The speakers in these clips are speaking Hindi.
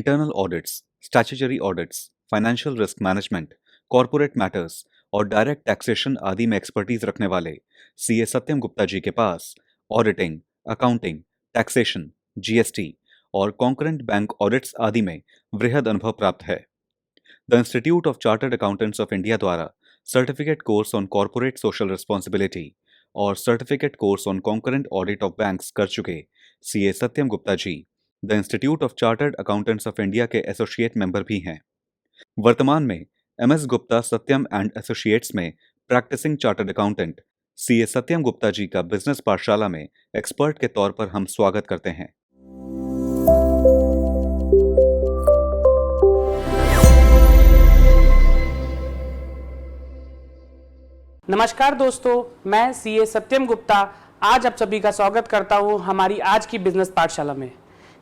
Internal audits, statutory audits, financial risk management, corporate matters और डायरेक्ट टैक्सेशन आदि में एक्सपर्टीज रखने वाले सीए सत्यम गुप्ता जी के पास ऑडिटिंग, अकाउंटिंग, टैक्सेशन, जीएसटी और कॉन्करेंट बैंक ऑडिट्स आदि में वृहद अनुभव प्राप्त है। The Institute of Chartered Accountants of India द्वारा certificate course on corporate social responsibility और certificate course on concurrent audit of banks कर चुके CA Satyam Gupta ji the Institute of Chartered Accountants of India के एसोसिएट मेंबर भी हैं। वर्तमान में MS Gupta Satyam and associates में practising chartered accountant CA Satyam Gupta जी का बिजनेस पाठशाला में एक्सपर्ट के तौर पर हम स्वागत करते हैं। नमस्कार दोस्तों, मैं सीए सत्यम गुप्ता आज आप सभी का स्वागत करता हूं हमारी आज की बिजनेस पाठशाला में।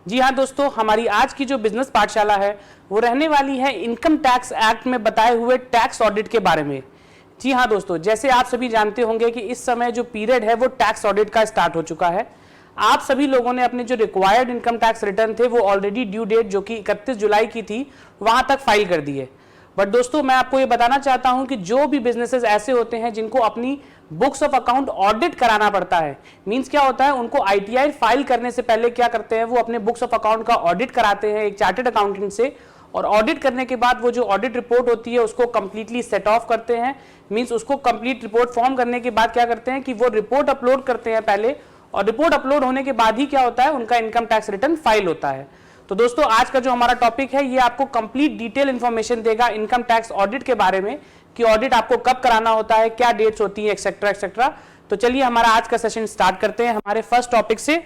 जी हाँ दोस्तों, हमारी आज की जो बिजनेस पाठशाला है वो रहने वाली है इनकम टैक्स एक्ट में बताए हुए टैक्स ऑडिट के बारे में। जी हाँ दोस्तों, जैसे आप सभी जानते होंगे कि इस समय जो पीरियड है वो टैक्स ऑडिट का स्टार्ट हो चुका है। आप सभी लोगों ने अपने जो रिक्वायर्ड इनकम टैक्स रिटर्न थे वो ऑलरेडी ड्यू डेट जो कि 31 जुलाई की थी वहां तक फाइल कर दिए। बट दोस्तों, मैं आपको ये बताना चाहता हूं कि जो भी बिजनेसेस ऐसे होते हैं जिनको अपनी बुक्स ऑफ अकाउंट ऑडिट कराना पड़ता है, मींस क्या होता है, उनको आईटीआर फाइल करने से पहले क्या करते हैं, वो अपने बुक्स ऑफ अकाउंट का ऑडिट कराते हैं एक चार्टर्ड अकाउंटेंट से, और ऑडिट करने के बाद वो जो ऑडिट रिपोर्ट होती है उसको कंप्लीटली सेट ऑफ करते हैं। मींस उसको कंप्लीट रिपोर्ट फॉर्म करने के बाद क्या करते हैं कि वो रिपोर्ट अपलोड करते हैं पहले, और रिपोर्ट अपलोड होने के बाद ही क्या होता है, उनका इनकम टैक्स रिटर्न फाइल होता है। तो दोस्तों, आज का जो हमारा टॉपिक है ये आपको कंप्लीट डिटेल इंफॉर्मेशन देगा इनकम टैक्स ऑडिट के बारे में, कि ऑडिट आपको कब कराना होता है, क्या डेट्स होती है, एक्सेट्रा एक्सेट्रा। तो चलिए हमारा आज का सेशन स्टार्ट करते हैं हमारे फर्स्ट टॉपिक से।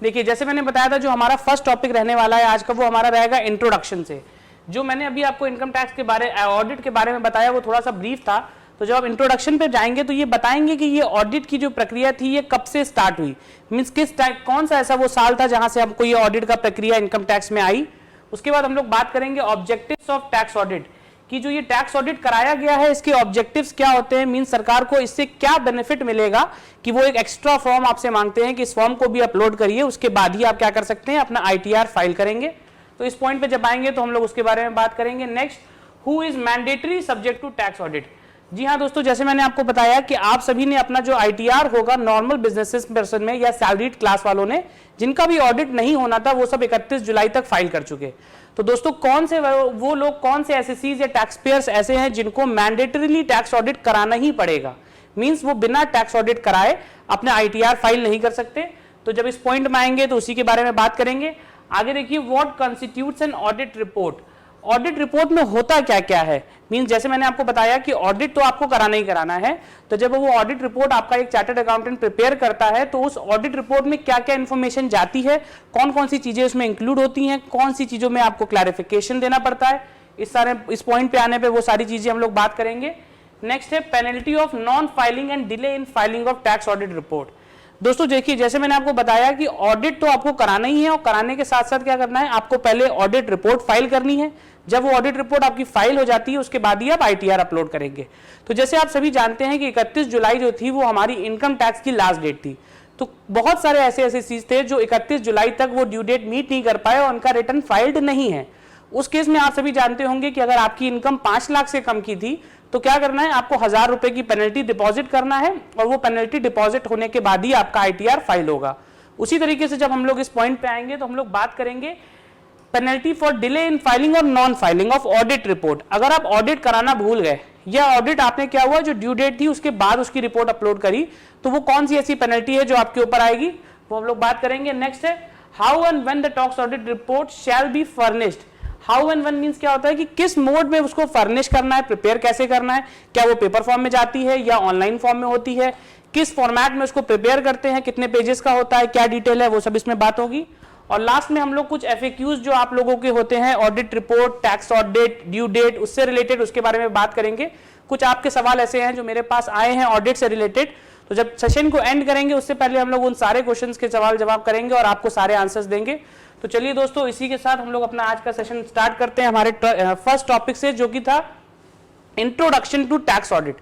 देखिए, जैसे मैंने बताया था, जो हमारा फर्स्ट टॉपिक रहने वाला है आज का वो हमारा रहेगा इंट्रोडक्शन से। जो मैंने अभी आपको इनकम टैक्स के बारे ऑडिट के बारे में बताया वो थोड़ा सा ब्रीफ था। तो जब आप इंट्रोडक्शन पे जाएंगे तो ये बताएंगे कि ये ऑडिट की जो प्रक्रिया थी ये कब से स्टार्ट हुई, मींस किस टाइम, कौन सा ऐसा वो साल था जहां से हमको ये ऑडिट का प्रक्रिया इनकम टैक्स में आई। उसके बाद हम लोग बात करेंगे ऑब्जेक्टिव्स ऑफ टैक्स ऑडिट, कि जो ये टैक्स ऑडिट कराया गया है इसके ऑब्जेक्टिव्स क्या होते हैं, मींस सरकार को इससे क्या बेनिफिट मिलेगा, कि वो एक एक्स्ट्रा फॉर्म आपसे मांगते हैं कि इस फॉर्म को भी अपलोड करिए, उसके बाद ही आप क्या कर सकते हैं, अपना आईटीआर फाइल करेंगे। तो इस पॉइंट पे जब आएंगे तो हम लोग उसके बारे में बात करेंगे। Next, who is mandatory subject to tax audit. जी हाँ दोस्तों, जैसे मैंने आपको बताया कि आप सभी ने अपना जो आईटीआर होगा नॉर्मल बिजनेसेस पर्सन में या सैलरीड क्लास वालों ने, जिनका भी ऑडिट नहीं होना था वो सब 31 जुलाई तक फाइल कर चुके। तो दोस्तों, कौन से वो लोग, कौन से एसएससीज या टैक्स पेयर्स ऐसे हैं जिनको मैंडेटरीली टैक्स ऑडिट कराना ही पड़ेगा, मींस वो बिना टैक्स ऑडिट कराए अपने आईटीआर फाइल नहीं कर सकते। तो जब इस पॉइंट में आएंगे तो उसी के बारे में बात करेंगे। आगे देखिए, what constitutes an audit report. Audit report में होता क्या क्या है, मींस जैसे मैंने आपको बताया कि ऑडिट तो आपको कराना ही कराना है। तो जब वो ऑडिट रिपोर्ट आपका एक चार्टर्ड अकाउंटेंट प्रिपेयर करता है तो उस ऑडिट रिपोर्ट में क्या क्या इंफॉर्मेशन जाती है, कौन कौन सी चीजें उसमें इंक्लूड होती हैं, कौन सी चीजों में आपको क्लैरिफिकेशन देना पड़ता है, इस पॉइंट पे आने पे वो सारी चीजें हम लोग बात करेंगे। नेक्स्ट है penalty of non filing and delay in filing of tax audit report. दोस्तों देखिए, जैसे मैंने आपको बताया कि ऑडिट तो आपको कराना ही है, और कराने के साथ साथ क्या करना है, आपको पहले ऑडिट रिपोर्ट फाइल करनी है। जब वो ऑडिट रिपोर्ट आपकी फाइल हो जाती है उसके बाद ही आप आईटीआर अपलोड करेंगे। तो जैसे आप सभी जानते हैं कि 31 जुलाई जो थी वो हमारी इनकम टैक्स की लास्ट डेट थी। तो बहुत सारे ऐसे चीज थे जो 31 जुलाई तक वो ड्यू डेट मीट नहीं कर पाए और उनका रिटर्न फाइल्ड नहीं है। उस केस में आप सभी जानते होंगे कि अगर आपकी इनकम 5 लाख से कम की थी तो क्या करना है, आपको 1000 रुपए की पेनल्टी डिपॉजिट करना है, और वो पेनल्टी डिपॉजिट होने के बाद ही आपका आईटीआर फाइल होगा। उसी तरीके से जब हम लोग इस पॉइंट पे आएंगे तो हम लोग बात करेंगे penalty for delay in filing और non filing of audit report. अगर आप ऑडिट कराना भूल गए या ऑडिट आपने क्या हुआ, जो ड्यू डेट थी उसके बाद उसकी रिपोर्ट अपलोड करी, तो वो कौन सी ऐसी पेनल्टी है जो आपके ऊपर आएगी, वो हम लोग बात करेंगे। नेक्स्ट है how and when the tax audit report shall be furnished. How and when means क्या होता है कि किस मोड में उसको फर्निश करना है, प्रिपेयर कैसे करना है, क्या वो पेपर फॉर्म में जाती है या ऑनलाइन फॉर्म में होती है, किस फॉर्मेट में उसको प्रिपेयर करते हैं, कितने पेजेस का होता है, क्या डिटेल है, वो सब इसमें बात होगी। और लास्ट में हम लोग कुछ एफएक्यूज जो आप लोगों के होते हैं, audit report, tax audit, due date, उससे रिलेटेड, उसके बारे में बात करेंगे। कुछ आपके सवाल ऐसे हैं जो मेरे पास आए हैं ऑडिट से रिलेटेड, तो जब सेशन को एंड करेंगे उससे पहले हम लोग उन सारे क्वेश्चंस के सवाल जवाब करेंगे और आपको सारे आंसर्स देंगे। तो चलिए दोस्तों, इसी के साथ हम लोग अपना आज का सेशन स्टार्ट करते हैं हमारे फर्स्ट टॉपिक से, जो कि था इंट्रोडक्शन टू टैक्स ऑडिट।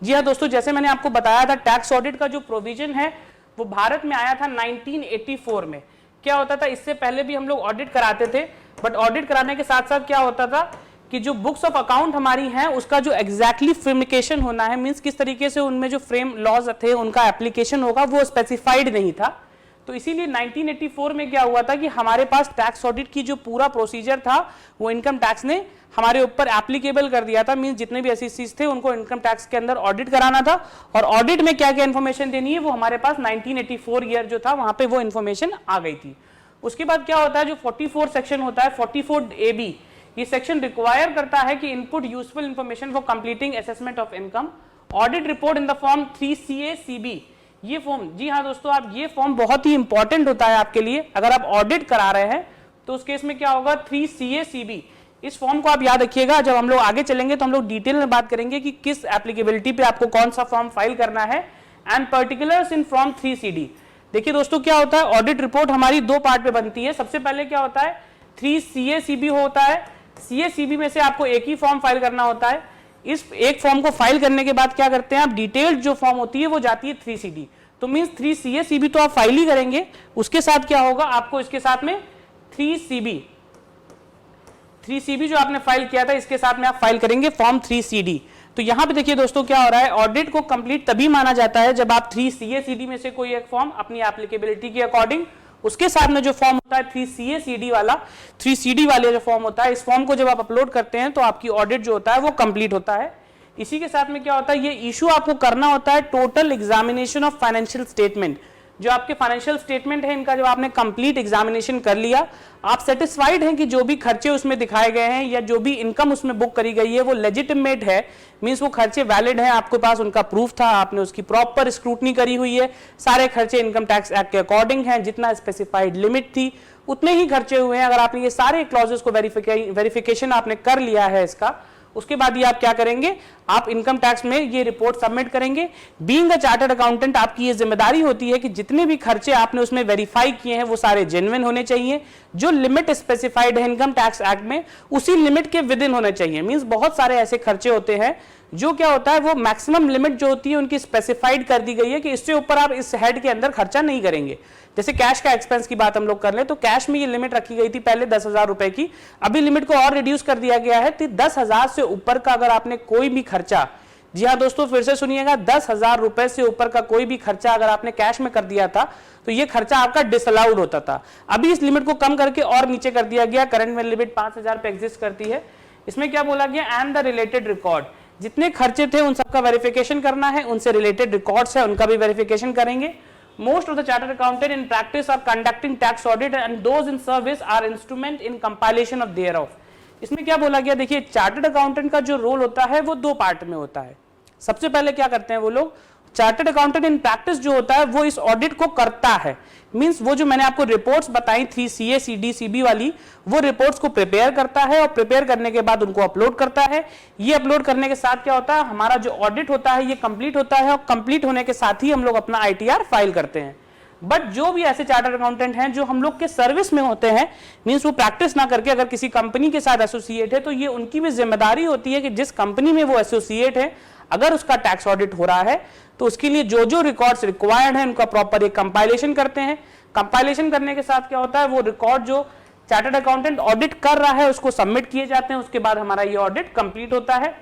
जी हाँ दोस्तों, जैसे मैंने आपको बताया था, टैक्स ऑडिट का जो प्रोविजन है वो भारत में आया था 1984 में। क्या होता था, इससे पहले भी हम लोग ऑडिट कराते थे, बट ऑडिट कराने के साथ साथ क्या होता था कि जो बुक्स ऑफ अकाउंट हमारी हैं उसका जो एग्जैक्टली फ्रेमिकेशन होना है, मींस किस तरीके से उनमें जो फ्रेम लॉज थे उनका एप्लीकेशन होगा, वो स्पेसिफाइड नहीं था। तो इसीलिए 1984 में क्या हुआ था कि हमारे पास टैक्स ऑडिट की जो पूरा प्रोसीजर था वो इनकम टैक्स ने हमारे ऊपर एप्लीकेबल कर दिया था। मींस जितने भी एसईसीज थे उनको इनकम टैक्स के अंदर ऑडिट कराना था, और ऑडिट में क्या क्या इन्फॉर्मेशन देनी है वो हमारे पास 1984 ईयर जो था वहां पे वो इन्फॉर्मेशन आ गई थी। उसके बाद क्या होता है, जो 44 सेक्शन होता है 44AB, ये सेक्शन रिक्वायर करता है कि input useful information for completing assessment of income audit report in the form 3CA-CB। ये फॉर्म, जी हाँ दोस्तों, आप ये फॉर्म बहुत ही इंपॉर्टेंट होता है आपके लिए। अगर आप ऑडिट करा रहे हैं तो उस केस में क्या होगा, 3CA-CB, इस फॉर्म को आप याद रखिएगा। जब हम लोग आगे चलेंगे तो हम लोग डिटेल में बात करेंगे कि किस एप्लीकेबिलिटी पे आपको कौन सा फॉर्म फाइल करना है, and particulars in form 3CD। देखिए दोस्तों, क्या होता है, ऑडिट रिपोर्ट हमारी दो पार्ट पे बनती है। सबसे पहले क्या होता है, 3CA-CB होता है। CA-CB में से आपको एक ही फॉर्म फाइल करना होता है। इस एक फॉर्म को फाइल करने के बाद क्या करते हैं आप, डिटेल्ड जो फॉर्म होती है वो जाती है 3CD। तो मींस 3CA-CB तो आप फाइल ही करेंगे, उसके साथ क्या होगा, आपको इसके साथ में 3CB जो आपने फाइल किया था इसके साथ में आप फाइल करेंगे फॉर्म 3CD। तो यहां पे देखिए दोस्तों क्या हो रहा है, ऑडिट को कंप्लीट तभी माना जाता है जब आप 3CA-CD में से कोई एक फॉर्म अपनी एप्लीकेबिलिटी के अकॉर्डिंग, उसके साथ में जो फॉर्म होता है 3CA-CD वाला, 3CD वाले जो फॉर्म होता है, इस फॉर्म को जब आप अपलोड करते हैं तो आपकी ऑडिट जो होता है वो कंप्लीट होता है। इसी के साथ में क्या होता है, ये इशू आपको करना होता है total examination of financial statement. जो आपके फाइनेंशियल स्टेटमेंट है इनका जब आपने कंप्लीट एग्जामिनेशन कर लिया, आप सेटिस्फाइड हैं कि जो भी खर्चे उसमें दिखाए गए हैं या जो भी इनकम उसमें बुक करी गई है वो लेजिटिमेट है, मींस वो खर्चे वैलिड हैं, आपके पास उनका प्रूफ था, आपने उसकी प्रॉपर स्क्रूटनी करी हुई है, सारे खर्चे इनकम टैक्स एक्ट के अकॉर्डिंग हैं, जितना स्पेसिफाइड लिमिट थी उतने ही खर्चे हुए हैं। अगर आपने ये सारे क्लॉजेस को वेरिफिकेशन आपने कर लिया है इसका, उसके बाद ये आप क्या करेंगे, आप इनकम टैक्स में ये रिपोर्ट सबमिट करेंगे। बीइंग अ चार्टर्ड अकाउंटेंट आपकी ये जिम्मेदारी होती है कि जितने भी खर्चे आपने उसमें वेरीफाई किए हैं वो सारे जेन्युइन होने चाहिए, जो लिमिट स्पेसिफाइड है इनकम टैक्स एक्ट में उसी लिमिट के विद इन होने चाहिए। मींस बहुत सारे ऐसे खर्चे होते हैं जो क्या होता है, वो मैक्सिमम लिमिट जो होती है उनकी स्पेसिफाइड कर दी गई है कि इससे ऊपर आप इस हेड के अंदर खर्चा नहीं करेंगे। जैसे कैश का एक्सपेंस की बात हम लोग कर ले तो कैश में ये लिमिट रखी गई थी पहले 10,000 रुपए की, अभी लिमिट को और रिड्यूस कर दिया गया है। 10,000 से ऊपर का अगर आपने कोई भी खर्चा, जी हाँ दोस्तों फिर से सुनिएगा, 10,000 रुपए से ऊपर का कोई भी खर्चा अगर आपने कैश में कर दिया था तो ये खर्चा आपका डिसअलाउड होता था। अभी इस लिमिट को कम करके और नीचे कर दिया गया, करंट में लिमिट 5,000 पे एग्जिस्ट करती है। इसमें क्या बोला गया, एंड द रिलेटेड रिकॉर्ड, जितने खर्चे थे उन सबका वेरिफिकेशन करना है, उनसे रिलेटेड रिकॉर्ड्स है उनका भी वेरिफिकेशन करेंगे। Most of the chartered accountant in practice are conducting tax audit and those in service are instrument in compilation of thereof। इसमें क्या बोला गया, देखिए चार्टर्ड अकाउंटेंट का जो रोल होता है वो दो पार्ट में होता है। सबसे पहले क्या करते हैं वो लोग, चार्टर्ड अकाउंटेंट इन प्रैक्टिस जो होता है वो इस ऑडिट को करता है। मींस वो जो मैंने आपको रिपोर्ट्स बताई 3CA-CD-CB वाली, वो रिपोर्ट्स को प्रिपेयर करता है और प्रिपेयर करने के बाद उनको अपलोड करता है। ये अपलोड करने के साथ क्या होता है, हमारा जो ऑडिट होता है ये कंप्लीट होता है, और कंप्लीट होने के साथ ही हम लोग अपना ITR फाइल करते हैं। बट जो भी ऐसे चार्टर्ड अकाउंटेंट हैं जो हम लोग के सर्विस में होते हैं, मींस वो प्रैक्टिस ना करके अगर किसी कंपनी के साथ एसोसिएट है, तो ये उनकी भी जिम्मेदारी होती है कि जिस कंपनी में वो एसोसिएट है अगर उसका टैक्स ऑडिट हो रहा है तो उसके लिए जो जो रिकॉर्ड्स रिक्वायर्ड है उनका प्रॉपर एक कंपाइलेशन करते हैं। कंपाइलेशन करने के साथ क्या होता है, वो रिकॉर्ड जो चार्टर्ड अकाउंटेंट ऑडिट कर रहा है उसको सबमिट किए जाते हैं, उसके बाद हमारा ये ऑडिट कंप्लीट होता है।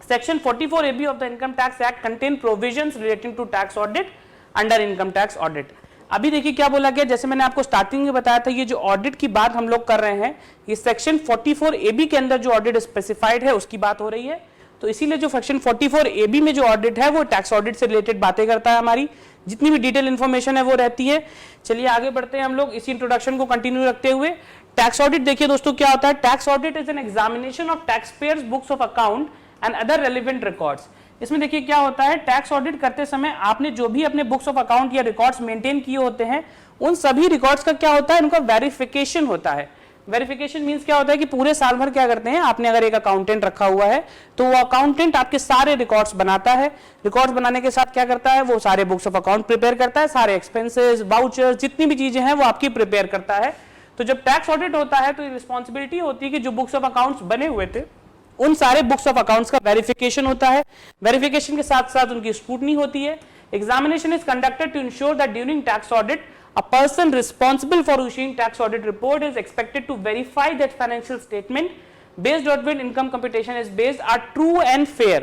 Section 44AB of the income tax act contain provisions relating to tax audit under income tax audit. अभी देखिए क्या बोला गया, जैसे मैंने आपको स्टार्टिंग में बताया था, ये जो ऑडिट की बात हम लोग कर रहे हैं ये सेक्शन 44AB के अंदर जो ऑडिट स्पेसिफाइड है उसकी बात हो रही है। तो इसीलिए जो सेक्शन 44AB में जो ऑडिट है वो टैक्स ऑडिट से रिलेटेड बातें करता है, हमारी जितनी भी डिटेल इंफॉर्मेशन है वो रहती है। चलिए आगे बढ़ते हैं हम लोग इसी इंट्रोडक्शन को कंटिन्यू रखते हुए। टैक्स ऑडिट देखिए दोस्तों क्या होता है, tax audit is an examination of tax payers books of account and other relevant records. इसमें देखिए क्या होता है, टैक्स ऑडिट करते समय आपने जो भी अपने बुक्स ऑफ अकाउंट या रिकॉर्ड्स मेंटेन किए होते हैं उन सभी रिकॉर्ड्स का क्या होता है, उनका वेरिफिकेशन होता है। वेरिफिकेशन मींस क्या होता है कि पूरे साल भर क्या करते हैं, आपने अगर एक अकाउंटेंट रखा हुआ है तो वो अकाउंटेंट आपके सारे रिकॉर्ड्स बनाता है। रिकॉर्ड्स बनाने के साथ क्या करता है, वो सारे बुक्स ऑफ अकाउंट प्रिपेयर करता है, सारे एक्सपेंसेस वाउचर्स जितनी भी चीजें हैं वो आपकी प्रिपेयर करता है। तो जब टैक्स ऑडिट होता है तो रिस्पॉन्सिबिलिटी होती है कि जो बुक्स ऑफ अकाउंट्स बने हुए थे उन सारे बुक्स ऑफ अकाउंट्स का वेरिफिकेशन होता है। वेरिफिकेशन के साथ साथ उनकी स्क्रूटनी होती है। Examination is conducted to ensure that during tax audit A person responsible for issuing tax audit report is expected to verify that financial statement based on which income computation is based are true and fair.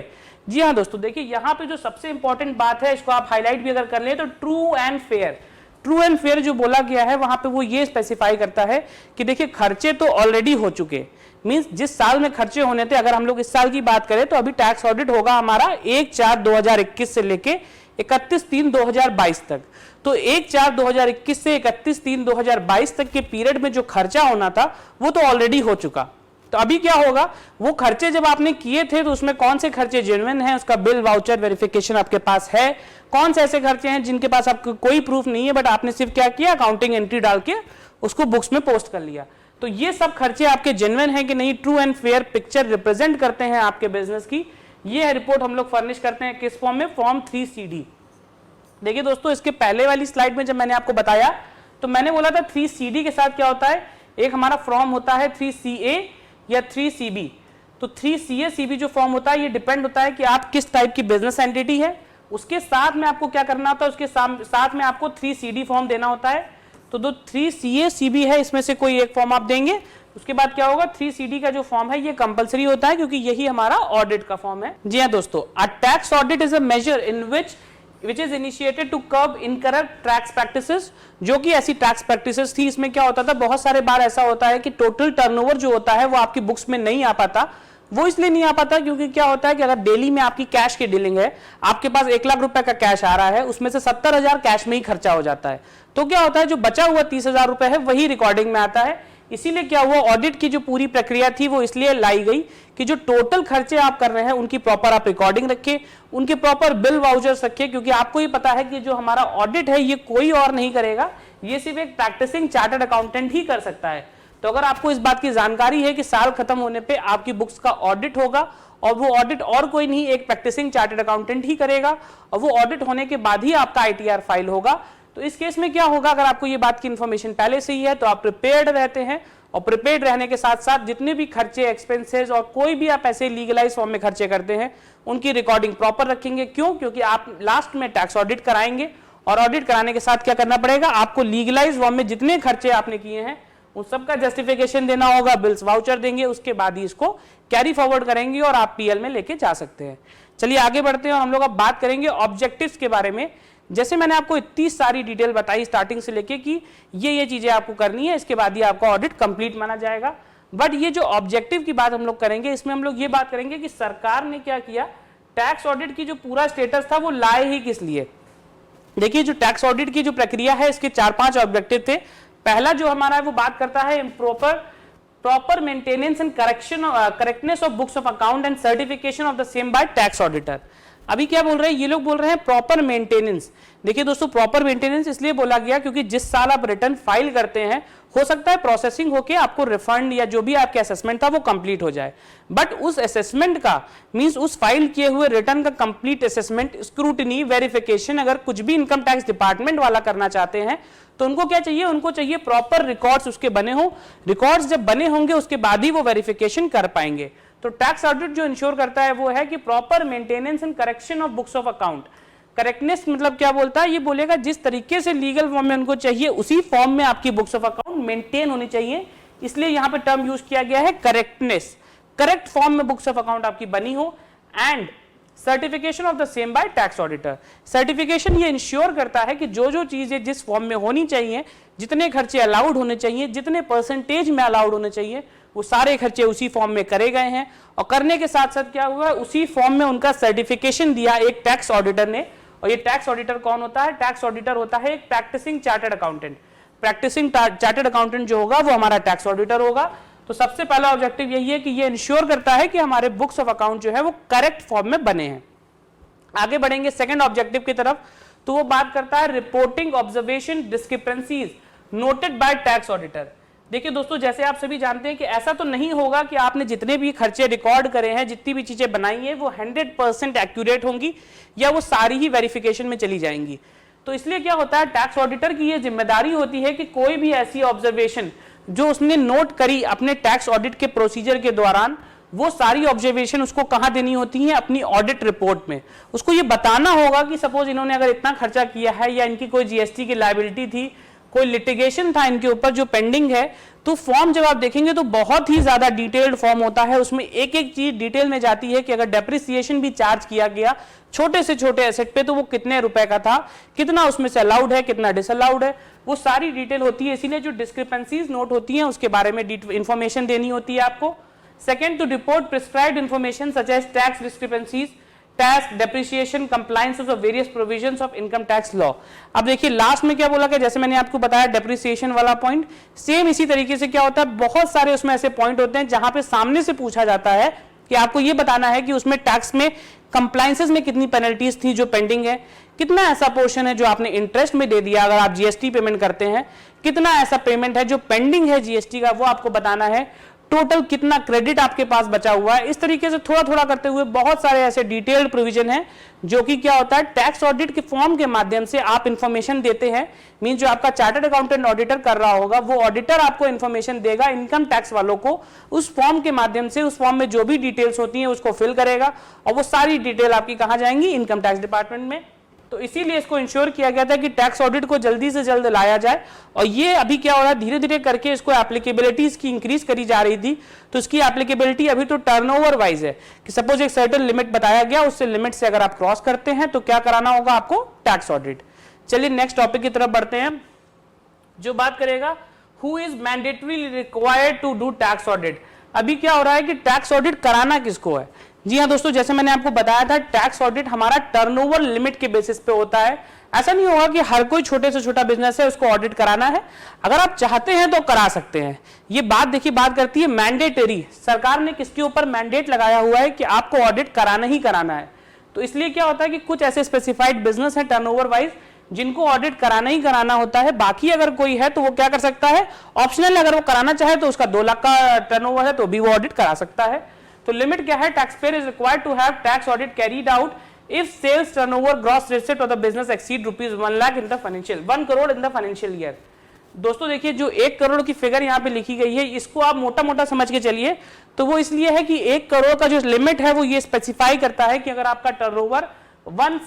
जी हाँ दोस्तों, देखिए यहाँ पे जो सबसे इंपॉर्टेंट बात है, इसको आप हाईलाइट भी अगर कर लें तो true and fair. True and fair जो बोला गया है वहां पे वो ये स्पेसिफाई करता है कि देखिए खर्चे तो ऑलरेडी हो चुके, मींस जिस साल में खर्चे होने थे, अगर हम लोग इस साल की बात करें तो अभी टैक्स ऑडिट होगा हमारा 1/4/2021 से लेके 31/3/2022 तक। तो 1/4/2021 से 31/3/2022 तक के पीरियड में जो खर्चा होना था वो तो ऑलरेडी हो चुका। तो अभी क्या होगा, वो खर्चे जब आपने किए थे तो उसमें कौन से खर्चे जेन्युइन हैं, उसका बिल वाउचर वेरिफिकेशन आपके पास है, कौन से ऐसे खर्चे हैं जिनके पास आपको कोई प्रूफ नहीं है बट आपने सिर्फ क्या किया, अकाउंटिंग एंट्री डाल के उसको बुक्स में पोस्ट कर लिया। तो ये सब खर्चे आपके जेन्युइन हैं कि नहीं, true and fair picture represent करते हैं आपके बिजनेस की। ये रिपोर्ट हम लोग फर्निश करते हैं किस फॉर्म में, फॉर्म 3CD। देखिए दोस्तों, इसके पहले वाली स्लाइड में जब मैंने आपको बताया तो मैंने बोला था 3CD के साथ क्या होता है, एक हमारा फॉर्म होता है 3CA या 3CB। तो 3CA CB जो फॉर्म होता है ये डिपेंड होता है कि आप किस टाइप की बिजनेस एंटिटी है, उसके साथ में आपको क्या करना होता है, उसके साथ में आपको 3CD फॉर्म देना होता है। तो जो 3CA CB है इसमें से कोई एक फॉर्म आप देंगे, उसके बाद क्या होगा, 3CD का जो फॉर्म है ये कंपलसरी होता है क्योंकि यही हमारा ऑडिट का फॉर्म है। जी हाँ दोस्तों, a tax audit is a major in which is initiated to curb incorrect tax practices, जो कि ऐसी टैक्स प्रैक्टिसेस थी। इसमें क्या होता था, बहुत सारे बार ऐसा होता है कि टोटल टर्नओवर जो होता है वो आपकी बुक्स में नहीं आ पाता। वो इसलिए नहीं आ पाता क्योंकि क्या होता है कि अगर डेली में आपकी कैश की डीलिंग है, आपके पास 1 लाख रुपए का कैश आ रहा है, उसमें से 70,000 कैश में ही खर्चा हो जाता है। तो क्या होता है, जो बचा हुआ 30,000 रुपए है वही रिकॉर्डिंग में आता है। इसीलिए क्या हुआ, ऑडिट की जो पूरी प्रक्रिया थी वो इसलिए लाई गई कि जो टोटल खर्चे आप कर रहे हैं उनकी प्रॉपर आप रिकॉर्डिंग रखें, उनके प्रॉपर बिल वाउचर्स रखें, क्योंकि आपको ये पता है कि जो हमारा ऑडिट है ये कोई और नहीं करेगा, ये सिर्फ एक प्रैक्टिसिंग चार्टर्ड अकाउंटेंट ही कर सकता है। तो अगर आपको इस बात की जानकारी है कि साल खत्म होने पे आपकी बुक्स का ऑडिट होगा और वो ऑडिट और कोई नहीं, एक प्रैक्टिसिंग चार्टर्ड अकाउंटेंट ही करेगा, और वो ऑडिट होने के बाद ही आपका ITR फाइल होगा। तो इस केस में क्या होगा, अगर आपको ये बात की इंफॉर्मेशन पहले से ही है तो आप प्रिपेयर्ड रहते हैं, और प्रिपेयर्ड रहने के साथ साथ जितने भी खर्चे, एक्सपेंसेस और कोई भी आप ऐसे लीगलाइज फॉर्म में खर्चे करते हैं उनकी रिकॉर्डिंग प्रॉपर रखेंगे। क्यों? क्योंकि आप लास्ट में टैक्स ऑडिट कराएंगे, और ऑडिट कराने के साथ क्या करना पड़ेगा, आपको लीगलाइज फॉर्म में जितने खर्चे आपने किए हैं उन सबका जस्टिफिकेशन देना होगा, बिल्स वाउचर देंगे, उसके बाद ही इसको कैरी फॉरवर्ड करेंगे और आप PL में लेके जा सकते हैं। चलिए आगे बढ़ते हैं और हम लोग अब बात करेंगे ऑब्जेक्टिव्स के बारे में। जैसे मैंने आपको इतनी सारी डिटेल बताई स्टार्टिंग से लेके कि ये चीजें आपको करनी है, इसके बाद ही आपका ऑडिट कंप्लीट माना जाएगा। बट ये जो ऑब्जेक्टिव की बात हम लोग करेंगे, इसमें हम लोग ये बात करेंगे कि सरकार ने क्या किया, टैक्स ऑडिट की जो पूरा स्टेटस था वो लाए ही किस लिए। देखिए, जो टैक्स ऑडिट की जो प्रक्रिया है इसके 4-5 ऑब्जेक्टिव थे। पहला जो हमारा है वो बात करता है proper maintenance and correctness of books of account and certification of the same bye tax auditor. अभी क्या बोल रहे हैं ये लोग, बोल रहे हैं प्रॉपर मेंटेनेंस। देखिए दोस्तों, प्रॉपर मेंटेनेंस इसलिए बोला गया क्योंकि जिस साल आप रिटर्न फाइल करते हैं हो सकता है प्रोसेसिंग होके आपको रिफंड या जो भी आपके असेसमेंट था वो कंप्लीट हो जाए, बट उस असेसमेंट का मींस उस फाइल किए हुए रिटर्न का कंप्लीट असेसमेंट, स्क्रूटनी, वेरिफिकेशन अगर कुछ भी इनकम टैक्स डिपार्टमेंट वाला करना चाहते हैं तो उनको क्या चाहिए, उनको चाहिए प्रॉपर रिकॉर्ड्स उसके बने हो। रिकॉर्ड्स जब बने होंगे उसके बाद ही वो वेरिफिकेशन कर पाएंगे। तो टैक्स ऑडिट जो इंश्योर करता है वो है कि proper maintenance and correction of books of account. Correctness मतलब क्या बोलता है, ये बोलेगा जिस तरीके से लीगल फॉर्म में उनको चाहिए उसी फॉर्म में आपकी बुक्स ऑफ अकाउंट मेंटेन होनी चाहिए, इसलिए यहां पे टर्म यूज किया गया है करेक्टनेस। करेक्ट फॉर्म में बुक्स ऑफ अकाउंट आपकी बनी हो, and certification of the same bye tax auditor. Certification ये इंश्योर करता है कि जो चीजें जिस फॉर्म में होनी चाहिए, जितने खर्चे अलाउड होने चाहिए, जितने परसेंटेज में अलाउड होने चाहिए, वो सारे खर्चे उसी फॉर्म में करे गए हैं। और करने के साथ साथ क्या हुआ, उसी फॉर्म में उनका सर्टिफिकेशन दिया एक टैक्स ऑडिटर ने। और ये टैक्स ऑडिटर कौन होता है, टैक्स ऑडिटर होता है एक practising chartered accountant. Practising chartered accountant जो होगा वो हमारा टैक्स ऑडिटर होगा। तो सबसे पहला ऑब्जेक्टिव यही है कि ये इंश्योर करता है कि हमारे बुक्स ऑफ अकाउंट जो है वो करेक्ट फॉर्म में बने हैं। आगे बढ़ेंगे सेकंड ऑब्जेक्टिव की तरफ, तो वो बात करता है reporting observation discrepancies noted bye tax auditor. देखिए दोस्तों, जैसे आप सभी जानते हैं कि ऐसा तो नहीं होगा कि आपने जितने भी खर्चे रिकॉर्ड करे हैं, जितनी भी चीजें बनाई हैं वो 100% एक्यूरेट होंगी या वो सारी ही वेरिफिकेशन में चली जाएंगी। तो इसलिए क्या होता है, टैक्स ऑडिटर की ये जिम्मेदारी होती है कि कोई भी ऐसी ऑब्जर्वेशन जो उसने नोट करी अपने टैक्स ऑडिट के प्रोसीजर के दौरान, वो सारी ऑब्जर्वेशन उसको कहां देनी होती है, अपनी ऑडिट रिपोर्ट में। उसको ये बताना होगा कि सपोज इन्होंने अगर इतना खर्चा किया है या इनकी कोई GST की लायबिलिटी थी कोई लिटिगेशन था इनके ऊपर जो पेंडिंग है, तो फॉर्म जब आप देखेंगे तो बहुत ही ज्यादा डिटेल्ड फॉर्म होता है, उसमें एक एक चीज डिटेल में जाती है कि अगर डेप्रिसिएशन भी चार्ज किया गया छोटे से छोटे एसेट पे तो वो कितने रुपए का था, कितना उसमें से अलाउड है, कितना डिसअलाउड है, वो सारी डिटेल होती है। इसीलिए जो डिस्क्रिपेंसीज नोट होती हैं उसके बारे में इंफॉर्मेशन देनी होती है आपको। Second, to report prescribed information such as tax discrepancies, tax depreciation, compliance of various provisions of income tax law. अब देखिए लास्ट में क्या बोला कि जैसे मैंने आपको बताया डेप्रिसिएशन वाला पॉइंट, सेम इसी तरीके से क्या होता है, बहुत सारे उसमें ऐसे पॉइंट होते हैं जहां पे सामने से पूछा जाता है कि आपको ये बताना है कि उसमें टैक्स में कंप्लायंसेस में कितनी पेनल्टीज थी जो पेंडिंग है, कितना ऐसा पोर्शन है जो आपने इंटरेस्ट में दे दिया अगर आप जीएसटी पेमेंट करते हैं, कितना ऐसा पेमेंट है जो पेंडिंग है जीएसटी का वो आपको बताना है, टोटल कितना क्रेडिट आपके पास बचा हुआ है। इस तरीके से थोड़ा थोड़ा करते हुए बहुत सारे ऐसे डिटेल्ड प्रोविजन हैं जो कि क्या होता है टैक्स ऑडिट के फॉर्म के माध्यम से आप इंफॉर्मेशन देते हैं। मीन जो आपका चार्टर्ड अकाउंटेंट ऑडिटर कर रहा होगा वो ऑडिटर आपको इंफॉर्मेशन देगा इनकम टैक्स वालों को, उस फॉर्म के माध्यम से उस फॉर्म में जो भी डिटेल्स होती हैं उसको फिल करेगा और वो सारी डिटेल आपकी कहां जाएंगी, इनकम टैक्स डिपार्टमेंट में। तो इसीलिए इसको इंश्योर किया गया था कि टैक्स ऑडिट को जल्दी से जल्द लाया जाए। और ये अभी क्या हो रहा है, धीरे धीरे करके इसको एप्लीकेबिलिटीज की इंक्रीज करी जा रही थी। तो इसकी एप्लीकेबिलिटी अभी तो टर्नओवर वाइज है कि सपोज एक सर्टेन लिमिट बताया गया, उससे लिमिट से अगर आप क्रॉस करते हैं तो क्या कराना होगा आपको, टैक्स ऑडिट। चलिए नेक्स्ट टॉपिक की तरफ बढ़ते हैं जो बात करेगा who is mandatory required to do tax audit. अभी क्या हो रहा है कि टैक्स ऑडिट कराना किसको है। जी हाँ दोस्तों, जैसे मैंने आपको बताया था टैक्स ऑडिट हमारा टर्नओवर लिमिट के बेसिस पे होता है। ऐसा नहीं होगा कि हर कोई छोटे से छोटा बिजनेस है उसको ऑडिट कराना है, अगर आप चाहते हैं तो करा सकते हैं। ये बात देखिए बात करती है मैंडेटरी, सरकार ने किसके ऊपर मैंडेट लगाया हुआ है कि आपको ऑडिट कराना ही कराना है। तो इसलिए क्या होता है कि कुछ ऐसे स्पेसिफाइड बिजनेस है टर्नओवर वाइज जिनको ऑडिट कराना ही कराना होता है। बाकी अगर कोई है तो वो क्या कर सकता है, ऑप्शनल, अगर वो कराना चाहे तो उसका 2 लाख का टर्नओवर है तो भी वो ऑडिट करा सकता है। तो लिमिट क्या है, tax payer is required to have tax audit carried out if sales turnover gross receipt of the business exceed ₹1 lakh in the financial 1 crore in the financial year. दोस्तों देखिए जो 1 करोड़ की फिगर यहाँ पे लिखी गई है इसको आप मोटा मोटा समझ के चलिए, तो वो इसलिए है कि 1 करोड़ का जो लिमिट है वो ये स्पेसिफाई करता है कि अगर आपका टर्नओवर 1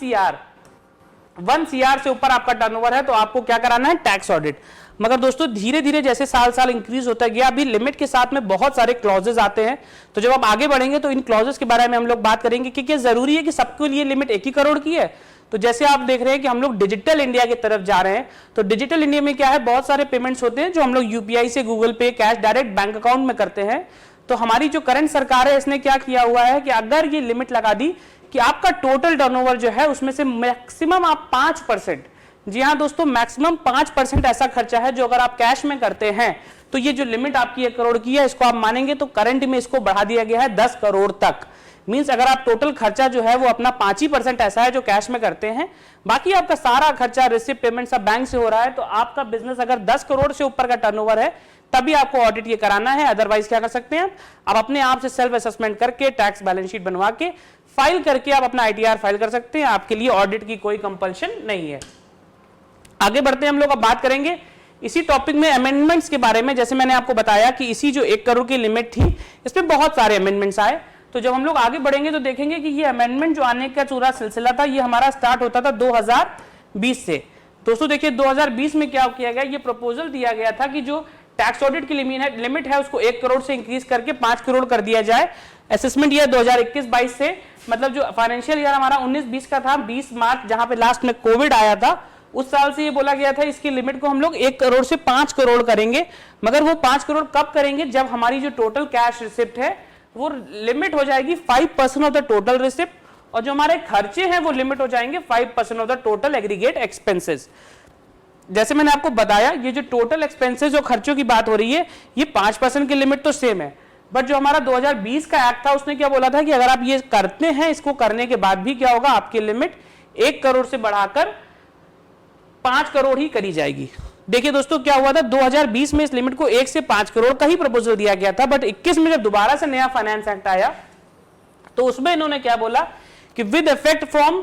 CR से ऊपर आपका टर्नओवर है तो आपको क्या कराना है, टैक्स ऑडिट। मगर दोस्तों धीरे धीरे जैसे साल साल इंक्रीज होता गया, अभी लिमिट के साथ में बहुत सारे क्लॉजेस आते हैं। तो जब आप आगे बढ़ेंगे तो इन क्लॉजेस के बारे में हम लोग बात करेंगे कि क्या जरूरी है कि सबके लिए लिमिट 1 ही करोड़ की है। तो जैसे आप देख रहे हैं कि हम लोग डिजिटल इंडिया की तरफ जा रहे हैं, तो डिजिटल इंडिया में क्या है, बहुत सारे पेमेंट्स होते हैं जो हम लोग यूपीआई से, गूगल पे, कैश डायरेक्ट बैंक अकाउंट में करते हैं। तो हमारी जो करंट सरकार है इसने क्या किया हुआ है कि अगर ये लिमिट लगा दी कि आपका टोटल टर्नओवर जो है उसमें से मैक्सिमम आप 5%, जी हाँ दोस्तों मैक्सिमम 5% ऐसा खर्चा है जो अगर आप कैश में करते हैं तो ये जो लिमिट आपकी 1 करोड़ की है इसको आप मानेंगे तो करंट में इसको बढ़ा दिया गया है 10 करोड़ तक। मींस अगर आप टोटल खर्चा जो है वो अपना 5% ऐसा है जो कैश में करते हैं, बाकी आपका सारा खर्चा रिसिप्ट पेमेंट सब बैंक से हो रहा है, तो आपका बिजनेस अगर 10 करोड़ से ऊपर का टर्नओवर है तभी आपको ऑडिट ये कराना है। अदरवाइज क्या कर सकते हैं आप अपने आप से सेल्फ असेसमेंट करके टैक्स बैलेंस शीट बनवा के फाइल करके आप अपना आईटीआर फाइल कर सकते हैं, आपके लिए ऑडिट की कोई कंपल्शन नहीं है। आगे बढ़ते हैं हम लोग अब बात करेंगे इसी टॉपिक में अमेंडमेंट्स के बारे में। जैसे मैंने आपको बताया कि इसी जो 1 करोड़ की लिमिट थी इसमें बहुत सारे अमेंडमेंट्स आए। तो जब हम लोग आगे बढ़ेंगे तो देखेंगे कि ये अमेंडमेंट जो आने का पूरा सिलसिला था ये हमारा स्टार्ट होता था 2020 से। दोस्तों देखिए 2020 में क्या किया गया, ये प्रपोजल दिया गया था कि जो टैक्स ऑडिट की लिमिट है उसको 1 करोड़ से इंक्रीज करके 5 करोड़ कर दिया जाए। असेसमेंट ईयर 2021-22 से, मतलब जो फाइनेंशियल ईयर हमारा 19-20 का था, 20 मार्च जहां पे लास्ट में कोविड आया था उस साल से ये बोला गया था इसकी लिमिट को हम लोग 1 करोड़ से 5 करोड़ करेंगे। मगर वो 5 करोड़ कब करेंगे, जब हमारी जो टोटल कैश रिसिप्ट है वो लिमिट हो जाएगी 5% ऑफ द टोटल रिसिप्ट, और जो हमारे खर्चे हैं वो लिमिट हो जाएंगे 5% of the total aggregate expenses. जैसे मैंने आपको बताया ये जो टोटल एक्सपेंसेस और खर्चों की बात हो रही है ये 5% की लिमिट तो सेम है, बट जो हमारा 2020 का एक्ट था उसने क्या बोला था कि अगर आप ये करते हैं, इसको करने के बाद भी क्या होगा, आपकी लिमिट 1 करोड़ से बढ़ाकर 5 करोड़ ही करी जाएगी। देखिए दोस्तों क्या हुआ था, 2020 में इस लिमिट को 1 से 5 करोड़ का ही प्रपोजल दिया गया था, बट 21 में जब दोबारा से नया फाइनेंस एक्ट आया तो उसमें इन्होंने क्या बोला कि विद इफेक्ट फ्रॉम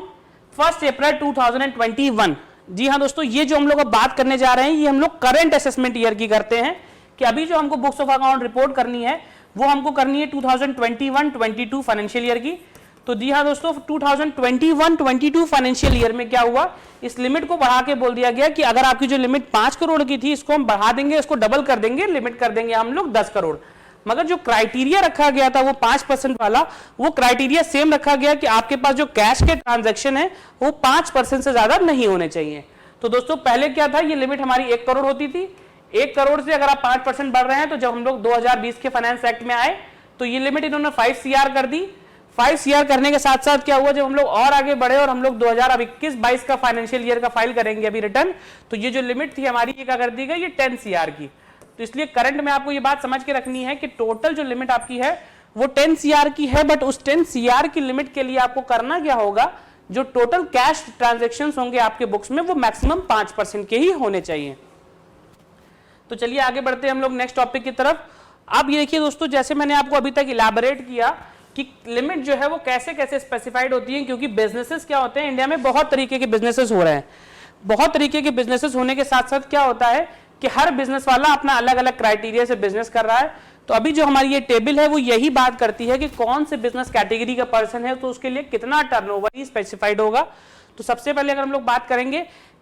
1 अप्रैल 2021। जी हाँ दोस्तों, ये जो हम लोग अब बात करने जा रहे हैं ये हम लोग करंट असेसमेंट ईयर की करते हैं कि अभी जो हमको बुक्स ऑफ अकाउंट रिपोर्ट करनी है वो हमको करनी है 2021-22 फाइनेंशियल ईयर की। तो जी हाँ दोस्तों, 2021-22 फाइनेंशियल ईयर में क्या हुआ, इस लिमिट को बढ़ा के बोल दिया गया कि अगर आपकी जो लिमिट 5 करोड़ की थी, इसको हम बढ़ा देंगे, इसको डबल कर देंगे, लिमिट कर देंगे हम लोग 10 करोड़। मगर जो क्राइटेरिया रखा गया था वो 5% वाला, वो क्राइटेरिया सेम रखा गया कि आपके पास जो कैश के ट्रांजैक्शन है वो 5% से ज्यादा नहीं होने चाहिए। तो दोस्तों पहले क्या था, ये लिमिट हमारी 1 करोड़ होती थी। 1 करोड़ से अगर आप 5% बढ़ रहे हैं, तो जब हम लोग 2020 के फाइनेंस एक्ट में आए तो ये लिमिट इन्होंने 5 CR कर दी। 5 CR करने के साथ साथ क्या हुआ, जब हम लोग और आगे बढ़े और हम लोग 2021-22 का फाइनेंशियल ईयर का फाइल करेंगे अभी रिटर्न, तो ये जो लिमिट थी हमारी, ये क्या कर दी गई, ये 10 CR की। तो इसलिए करंट में आपको ये बात समझ के रखनी है कि टोटल जो लिमिट आपकी है वो 10 CR की है, बट उस 10 CR की लिमिट के लिए आपको करना क्या होगा, जो टोटल कैश ट्रांजैक्शन होंगे आपके बुक्स में वो मैक्सिमम 5% के ही होने चाहिए। तो चलिए आगे बढ़ते हैं हम लोग नेक्स्ट टॉपिक की तरफ। अब ये देखिए दोस्तों, जैसे मैंने आपको अभी तक इलैबोरेट किया कि लिमिट जो है वो कैसे कैसे स्पेसिफाइड होती है, क्योंकि बिजनेसेस क्या होते हैं, इंडिया में बहुत तरीके के बिजनेसेस हो रहे हैं। बहुत तरीके के बिजनेसेस होने के साथ साथ क्या होता है कि हर बिजनेस वाला अपना अलग अलग क्राइटेरिया से बिजनेस कर रहा है। तो अभी जो हमारी ये टेबल है वो यही बात करती है कि कौन से बिजनेस कैटेगरी का पर्सन है तो उसके लिए कितना टर्नओवर ही स्पेसिफाइड होगा। तो सबसे पहले अगर हम लोग बात करेंगे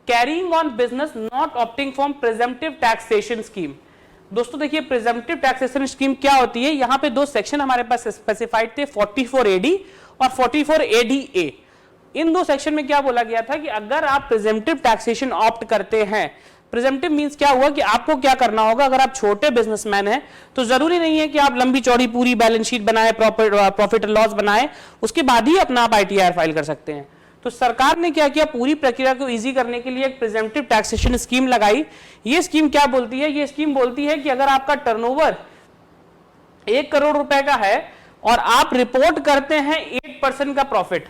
carrying on business not opting from presumptive taxation scheme. दोस्तों देखिए, प्रिजम्पटिव टैक्सेशन स्कीम क्या होती है, यहाँ पे 2 सेक्शन हमारे पास स्पेसिफाइड थे, 44AD और 44ADA। इन 2 सेक्शन में क्या बोला गया था कि अगर आप प्रिजम्पटिव टैक्सेशन ऑप्ट करते हैं, प्रिजम्पटिव मींस क्या हुआ कि आपको क्या करना होगा, अगर आप छोटे बिजनेसमैन हैं तो जरूरी नहीं है कि आप लंबी चौड़ी पूरी बैलेंस शीट बनाए, प्रॉफिट एंड लॉस बनाए, उसके बाद ही अपना आप ITR फाइल कर सकते हैं। तो सरकार ने क्या किया, पूरी प्रक्रिया को इजी करने के लिए एक प्रिजम्पटिव टैक्सेशन स्कीम लगाई। ये स्कीम क्या बोलती है, ये स्कीम बोलती है कि अगर आपका टर्नओवर 1 करोड़ रुपए का है और आप रिपोर्ट करते हैं 8% का प्रॉफिट।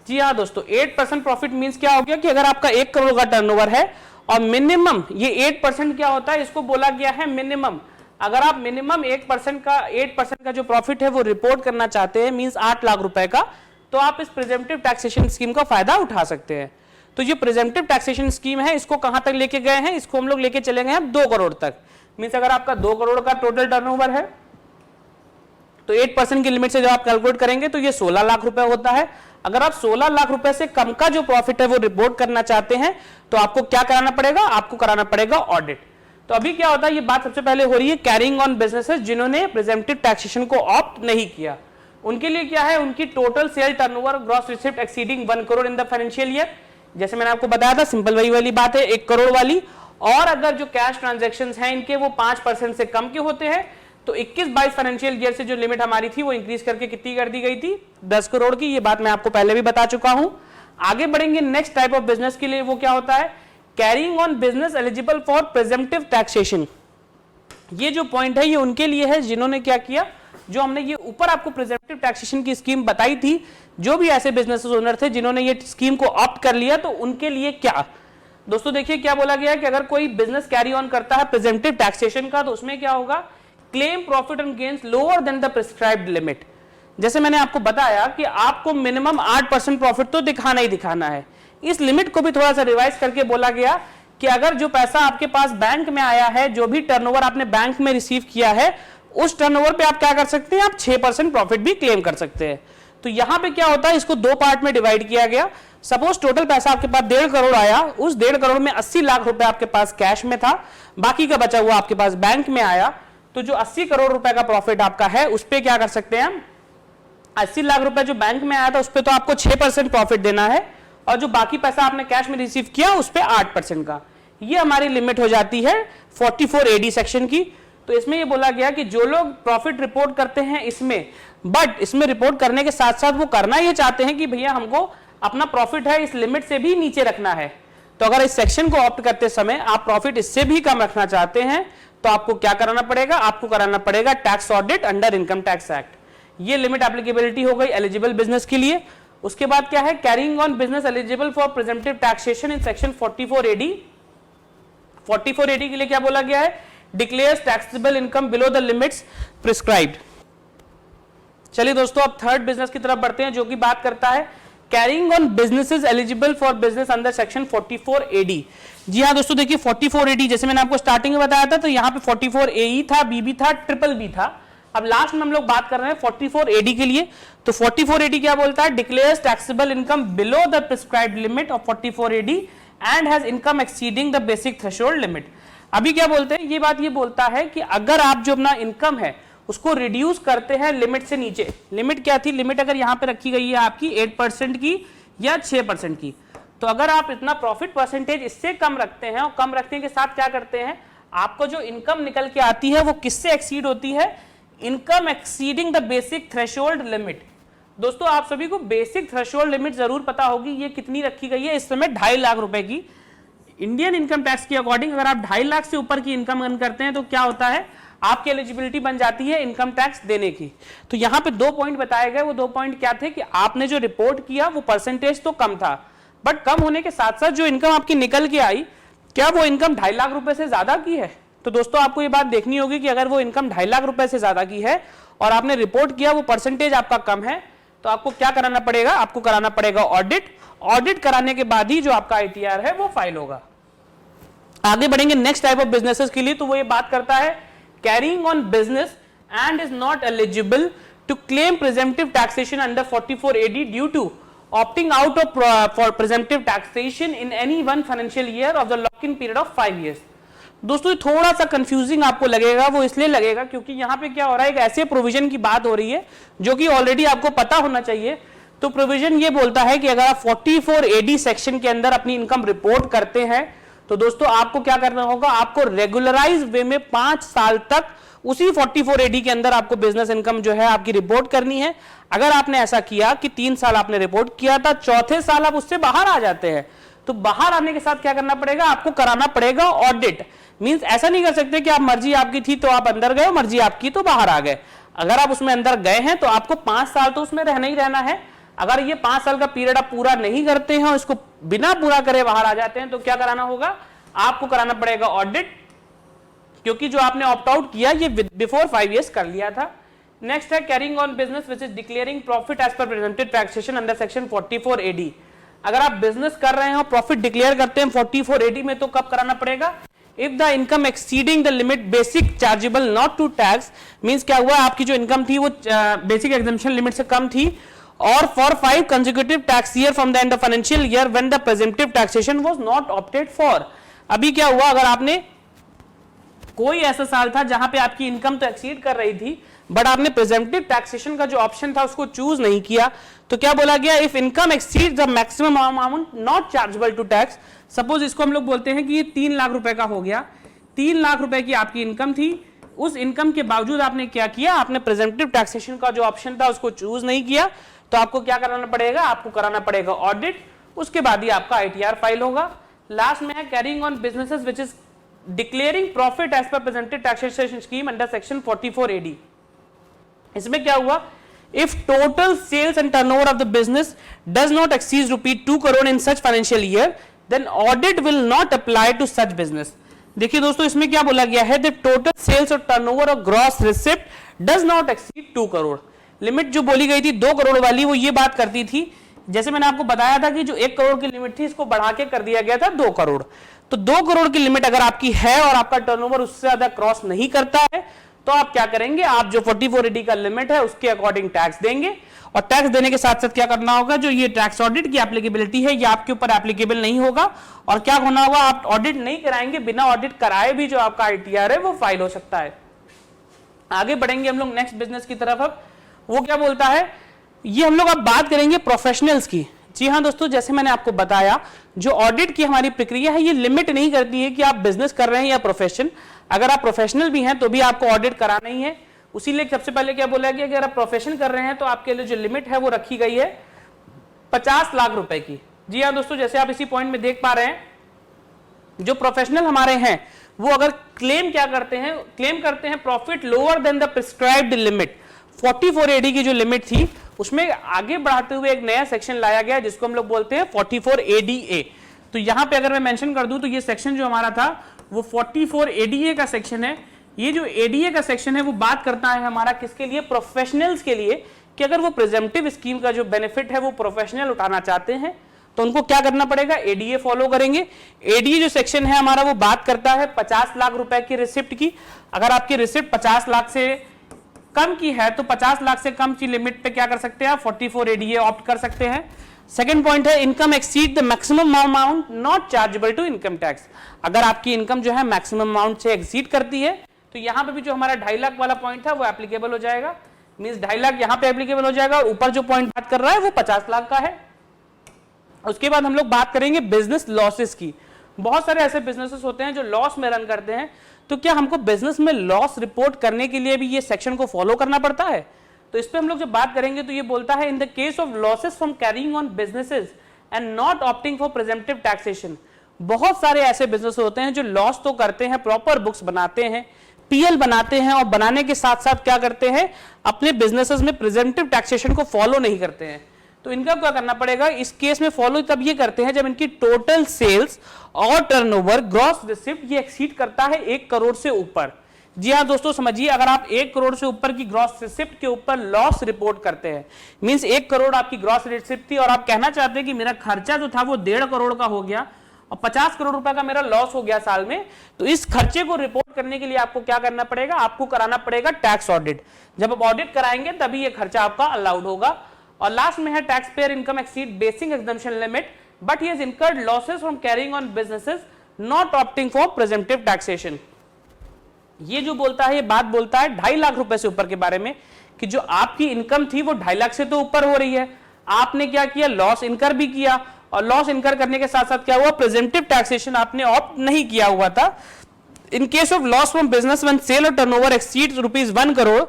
जी हाँ दोस्तों, 8% प्रॉफिट मींस क्या हो गया कि अगर आपका 1 करोड़ का टर्नओवर है और मिनिमम ये 8% क्या होता है, इसको बोला गया है मिनिमम। अगर आप मिनिमम 8% का जो प्रॉफिट है वो रिपोर्ट करना चाहते हैं, मींस 8 लाख रुपए का, तो आप इस प्रिजम्पटिव टैक्सेशन स्कीम का फायदा उठा सकते हैं। तो ये प्रिजम्पटिव टैक्सेशन स्कीम है, इसको कहां तक लेके गए हैं, इसको हम लोग लेके चले गए हैं 2 करोड़ तक। मींस अगर आपका 2 करोड़ का टोटल टर्नओवर है तो 8% की लिमिट से जब आप कैलकुलेट करेंगे तो ये 16 लाख रुपए होता है। अगर आप 16 लाख रुपए से कम का जो प्रॉफिट है वो रिपोर्ट करना चाहते हैं तो आपको क्या कराना पड़ेगा, आपको कराना पड़ेगा ऑडिट। तो अभी क्या होता है, ये बात सबसे पहले हो रही है कैरिंग ऑन बिजनेसेस जिन्होंने प्रिजम्पटिव टैक्सेशन को ऑप्ट नहीं किया, उनके लिए क्या है, उनकी total sale turnover gross receipt exceeding 1 crore in the financial year. जैसे मैंने आपको बताया था, सिंपल वही वाली बात है, 1 करोड़ वाली। और अगर जो कैश ट्रांजैक्शन हैं इनके वो 5% से कम के होते हैं तो 21-22 फाइनेंशियल ईयर से जो लिमिट हमारी थी वो इंक्रीज करके कितनी कर दी गई थी, 10 करोड़ की। ये बात मैं आपको पहले भी बता चुका हूं। आगे बढ़ेंगे नेक्स्ट टाइप ऑफ बिजनेस के लिए, वो क्या होता है, carrying on business eligible for presumptive taxation. ये जो पॉइंट है ये उनके लिए है जिन्होंने क्या किया, जो हमने ये ऊपर आपको प्रिजम्पटिव टैक्सेशन की स्कीम बताई थी, जो भी ऐसे बिजनेस ओनर थे जिन्होंने ये स्कीम को ऑप्ट कर लिया, तो उनके लिए क्या। दोस्तों देखिए क्या बोला गया है कि अगर कोई बिजनेस कैरी ऑन करता है प्रिजम्पटिव टैक्सेशन का, तो उसमें क्या होगा, claim profit and gains lower than the prescribed limit. जैसे मैंने आपको बताया कि आपको मिनिमम 8% प्रॉफिट तो दिखाना ही दिखाना है। इस लिमिट को भी थोड़ा सा रिवाइज करके बोला गया कि अगर जो पैसा आपके पास बैंक में आया है, जो भी टर्नओवर आपने बैंक में रिसीव किया है, उस टर्नओवर पे आप क्या कर सकते हैं, आप 6% प्रॉफिट भी क्लेम कर सकते हैं। तो यहां पे क्या होता है, इसको 2 पार्ट में डिवाइड किया गया। सपोज टोटल पैसा आपके पास 1.5 करोड़ आया, उस 1.5 करोड़ में 80 लाख रुपए आपके पास कैश में था, बाकी का बचा हुआ आपके पास बैंक में आया। तो जो 80 करोड़ रुपए का प्रॉफिट आपका है उस पे क्या कर सकते हैं, 80 लाख रुपए जो बैंक में आया था उस पे तो आपको 6% प्रॉफिट देना है, और जो बाकी पैसा आपने कैश में रिसीव किया उस पे 8% का। ये हमारी लिमिट हो जाती है 44AD सेक्शन की। तो इसमें ये बोला गया कि जो लोग प्रॉफिट रिपोर्ट करते हैं इसमें, बट इसमें रिपोर्ट करने के साथ साथ वो करना ये चाहते हैं कि भैया हमको अपना प्रॉफिट है इस लिमिट से भी नीचे रखना है, तो अगर इस सेक्शन को ऑप्ट करते समय आप प्रॉफिट इससे भी कम रखना चाहते हैं तो आपको क्या कराना पड़ेगा, आपको कराना पड़ेगा tax audit under income tax act. ये लिमिट एप्लीकेबिलिटी हो गई एलिजिबल बिजनेस के लिए। उसके बाद क्या है, carrying on business eligible for presumptive taxation in section 44AD। 44AD के लिए क्या बोला गया है, declares taxable income below the limits prescribed. चलिए दोस्तों अब थर्ड बिजनेस की तरफ बढ़ते हैं, जो कि बात करता है carrying on businesses eligible for business under section 44AD। जी हाँ दोस्तों देखिए 44AD, जैसे मैंने आपको स्टार्टिंग में बताया था, तो यहाँ पे 44AE था, BB था, BBB था। अब लास्ट में हम लोग बात कर रहे हैं 44AD के लिए। तो 44AD क्या बोलता है? Declares taxable income below the prescribed limit of 44AD and has income exceeding the basic threshold limit. अभी क्या बोलते हैं? ये बोलता है कि अगर आप जो अपना इनकम है उसको रिड्यूस करते हैं लिमिट से नीचे। लिमिट क्या थी? लिमिट अगर यहां पे रखी गई है आपकी 8% की या 6% की, तो अगर आप इतना प्रॉफिट परसेंटेज इससे कम रखते हैं और कम रखने के साथ क्या करते हैं, आपको जो इनकम निकल के आती है वो किससे एक्सीड होती है? Income exceeding the basic threshold limit. दोस्तों आप सभी को बेसिक थ्रेशोल्ड लिमिट जरूर पता होगी, ये कितनी रखी गई है इस समय? 2.5 लाख रुपए की। इंडियन इनकम टैक्स के अकॉर्डिंग अगर आप 2.5 लाख से ऊपर की इनकम अर्न करते हैं तो क्या होता है, आपकी एलिजिबिलिटी बन जाती है इनकम टैक्स देने की। तो यहां पे 2 पॉइंट बताए गए। वो 2 पॉइंट क्या थे कि आपने जो रिपोर्ट किया वो परसेंटेज तो कम था, बट कम होने के साथ साथ जो इनकम आपकी निकल के आई, क्या वो इनकम 2.5 लाख रुपए से ज्यादा की है? तो दोस्तों आपको ये बात देखनी होगी कि अगर वो इनकम 2.5 लाख रुपए से ज्यादा की है और आपने रिपोर्ट किया वो परसेंटेज आपका कम है, तो आपको क्या कराना पड़ेगा? आपको कराना पड़ेगा ऑडिट। ऑडिट कराने के बाद ही जो आपका ITR है वो फाइल होगा। आगे बढ़ेंगे नेक्स्ट टाइप ऑफ बिजनेसेस के लिए। तो वो ये बात करता है carrying on business and is not eligible to claim presumptive taxation under 44AD due to opting out of for presumptive taxation in any one financial year of the lock-in period of 5 years। दोस्तों ये थोड़ा सा कंफ्यूजिंग आपको लगेगा, वो इसलिए लगेगा क्योंकि यहाँ पे क्या हो रहा है, एक ऐसे प्रोविजन की बात हो रही है जो कि ऑलरेडी आपको पता होना चाहिए। तो प्रोविजन ये बोलता है कि अगर आप 44AD सेक्शन के अंदर अपनी इनकम रिपोर्ट करते हैं तो दोस्तों आपको क्या करना होगा, आपको रेगुलराइज वे में 5 साल तक उसी 44AD के अंदर आपको बिजनेस इनकम जो है आपकी रिपोर्ट करनी है। अगर आपने ऐसा किया कि 3 साल आपने रिपोर्ट किया था, चौथे साल आप उससे बाहर आ जाते हैं, तो बाहर आने के साथ क्या करना पड़ेगा, आपको कराना पड़ेगा ऑडिट। मींस ऐसा नहीं कर सकते कि आप मर्जी आपकी थी तो आप अंदर गए, मर्जी आपकी तो बाहर आ गए। अगर आप उसमें अंदर गए हैं तो आपको 5 साल तो उसमें रहना ही रहना है। अगर ये 5 साल का पीरियड आप पूरा नहीं करते हैं और इसको बिना पूरा करे बाहर आ जाते हैं तो क्या कराना होगा, आपको कराना पड़ेगा ऑडिट, क्योंकि जो आपने ऑप्ट आउट किया ये बिफोर 5 इयर्स कर लिया था। नेक्स्ट है carrying on business which is declaring profit as per presented taxation under section 44AD। अगर आप बिजनेस कर रहे हैं और प्रॉफिट डिक्लेयर करते हैं 44AD में, तो कब कराना पड़ेगा? If the income exceeding the limit basic chargeable not to tax, means क्या हुआ, आपकी जो इनकम थी वो बेसिक एग्जम्पशन लिमिट से कम थी, और for 5 consecutive tax year from the end of financial year when the प्रेजेंटिव taxation was not opted for. अभी क्या हुआ, अगर आपने कोई ऐसा साल था जहां पे आपकी इनकम तो एक्सीड कर रही थी बट आपने प्रेजेंटिव टैक्सेशन का जो ऑप्शन था उसको चूज नहीं किया, तो क्या बोला गया, if income exceed the maximum amount not chargeable to tax. Suppose इसको हम लोग बोलते हैं कि ये 3 लाख रुपए का हो गया, 3 लाख रुपए की आपकी इनकम थी, उस इनकम के बावजूद आपने क्या किया, आपने प्रेजेंटिव टैक्सेशन का जो ऑप्शन था उसको चूज नहीं किया, तो आपको क्या कराना पड़ेगा, आपको कराना पड़ेगा ऑडिट, उसके बाद ही आपका ITR फाइल होगा। लास्ट में है carrying on businesses which is declaring profit as per presented taxation scheme under section 44AD। इसमें क्या हुआ, if total sales and turnover of the business does not exceed ₹2 crore in such financial year then audit will not apply to such business. देखिए दोस्तों इसमें क्या बोला गया है, द टोटल सेल्स और टर्नओवर और gross receipt does not exceed 2 crore. Limit जो बोली गई थी 2 करोड़ वाली, वो ये बात करती थी, जैसे मैंने आपको बताया था कि जो 1 करोड़ की लिमिट थी इसको बढ़ा के कर दिया गया था 2 करोड़। तो 2 करोड़ की लिमिट अगर आपकी है और आपका टर्नओवर उससे ज्यादा क्रॉस नहीं करता है, तो आप क्या करेंगे, आप जो 44AD का लिमिट है उसके अकॉर्डिंग टैक्स देंगे, और टैक्स देने के साथ साथ क्या करना होगा, जो ये टैक्स ऑडिट की एप्लीकेबिलिटी है ये आपके ऊपर एप्लीकेबल नहीं होगा, और क्या होना होगा, आप ऑडिट नहीं कराएंगे, बिना ऑडिट कराए भी जो आपका ITR है वो फाइल हो सकता है। आगे बढ़ेंगे हम लोग नेक्स्ट बिजनेस की तरफ। अब वो क्या बोलता है, ये हम लोग अब बात करेंगे प्रोफेशनल्स की। जी हाँ दोस्तों, जैसे मैंने आपको बताया जो ऑडिट की हमारी प्रक्रिया है ये लिमिट नहीं करती है कि आप बिजनेस कर रहे हैं या प्रोफेशन। अगर आप प्रोफेशनल भी हैं तो भी आपको ऑडिट कराना ही है। उसी लिए सबसे पहले क्या बोला गया कि अगर आप प्रोफेशन कर रहे हैं तो आपके लिए जो लिमिट है वो रखी गई है 50 लाख रुपए की। जी हाँ दोस्तों, जैसे आप इसी पॉइंट में देख पा रहे हैं, जो प्रोफेशनल हमारे हैं वो अगर क्लेम क्या करते हैं, क्लेम करते हैं profit lower than the prescribed limit. 44AD की जो लिमिट थी उसमें आगे बढ़ाते हुए एक नया सेक्शन लाया गया जिसको हम लोग बोलते हैं 44ADA। तो यहां पे अगर मैं मेंशन कर दूं तो ये सेक्शन जो हमारा था वो 44ADA का सेक्शन है। ये जो ADA का सेक्शन है वो बात करता है हमारा किसके लिए, प्रोफेशनल्स के लिए, कि अगर वो प्रिजम्पटिव स्कीम का जो बेनिफिट है वो प्रोफेशनल उठाना चाहते हैं तो उनको क्या करना पड़ेगा, ADA फॉलो करेंगे। ADA जो सेक्शन है हमारा वो बात करता है 50 लाख रुपए की रिसिप्ट की। अगर आपकी रिसिप्ट 50 लाख से कम की है तो 50 लाख से कम की लिमिट पे क्या कर सकते हैं आप 44 ADA ऑप्ट कर सकते हैं। सेकंड पॉइंट है income exceed the maximum amount not chargeable to income tax. अगर आपकी इनकम जो है मैक्सिमम अमाउंट से एक्सीड करती है तो यहां पे भी जो हमारा 2.5 लाख वाला पॉइंट था वो एप्लीकेबल हो जाएगा, मींस 2.5 लाख यहां पे एप्लीकेबल हो जाएगा और ऊपर जो पॉइंट बात कर रहा है वो 50 लाख का है। उसके बाद हम लोग बात करेंगे बिजनेस लॉसेस की। बहुत सारे ऐसे बिजनेसेस होते हैं जो लॉस में रन करते हैं, तो क्या हमको बिजनेस में लॉस रिपोर्ट करने के लिए भी ये सेक्शन को फॉलो करना पड़ता है? तो इस पे हम लोग जब बात करेंगे तो ये बोलता है in the case of losses from carrying on businesses and not opting for presumptive taxation. बहुत सारे ऐसे बिजनेस होते हैं जो लॉस तो करते हैं, प्रॉपर बुक्स बनाते हैं, पीएल बनाते हैं और बनाने के साथ साथ क्या करते हैं अपने बिजनेसेस में प्रिजेंटिव टैक्सेशन को फॉलो नहीं करते हैं। तो इनका क्या करना पड़ेगा? इस केस में फॉलो तब ये करते हैं जब इनकी टोटल सेल्स और टर्नओवर ग्रॉस रिसिप्ट ये एक्सीड करता है 1 करोड़ से ऊपर। जी हाँ दोस्तों समझिए, अगर आप 1 करोड़ से ऊपर की ग्रॉस रिसिप्ट के ऊपर लॉस रिपोर्ट करते हैं, मींस 1 करोड़ आपकी ग्रॉस रिसिप्ट थी और आप कहना चाहते हैं कि मेरा खर्चा जो था वो 1.5 करोड़ का हो गया और 50 करोड़ रुपए का मेरा लॉस हो गया साल में, तो इस खर्चे को रिपोर्ट करने के लिए आपको क्या करना पड़ेगा? आपको कराना पड़ेगा टैक्स ऑडिट। जब आप ऑडिट कराएंगे तभी ये खर्चा आपका अलाउड होगा। और लास्ट में है tax payer income exceed basic exemption limit but he has incurred losses from carrying on businesses not opting for presumptive taxation. ये जो बोलता है, ये बात बोलता है 2.5 लाख रुपए से ऊपर के बारे में कि जो आपकी इनकम थी वो 2.5 लाख से तो ऊपर हो रही है, आपने क्या किया? लॉस इनकर भी किया और लॉस इनकर करने के साथ साथ क्या हुआ? प्रिजेंटिव टैक्सेशन आपने ऑप्ट नहीं किया हुआ था। In case of loss from business when sale और turnover exceeds ₹1 crore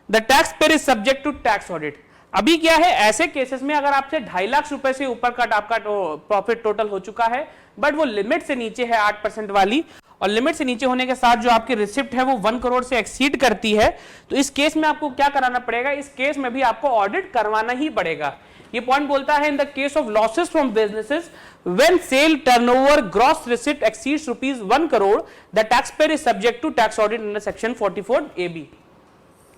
the tax payer is subject to tax audit. अभी क्या है, ऐसे केसेस में अगर आपसे 2.5 लाख रुपए से ऊपर का आपका प्रॉफिट टोटल हो चुका है बट वो लिमिट से नीचे है 8% वाली, और लिमिट से नीचे होने के साथ जो आपकी रिसिप्ट है वो 1 करोड़ से एक्सीड करती है, तो इस केस में आपको क्या कराना पड़ेगा? इस केस में भी आपको ऑडिट करवाना ही पड़ेगा। ये पॉइंट बोलता है in the case of losses from businesses when sale turnover gross receipt exceeds ₹1 crore the tax payer is subject to tax audit under section 44 AB।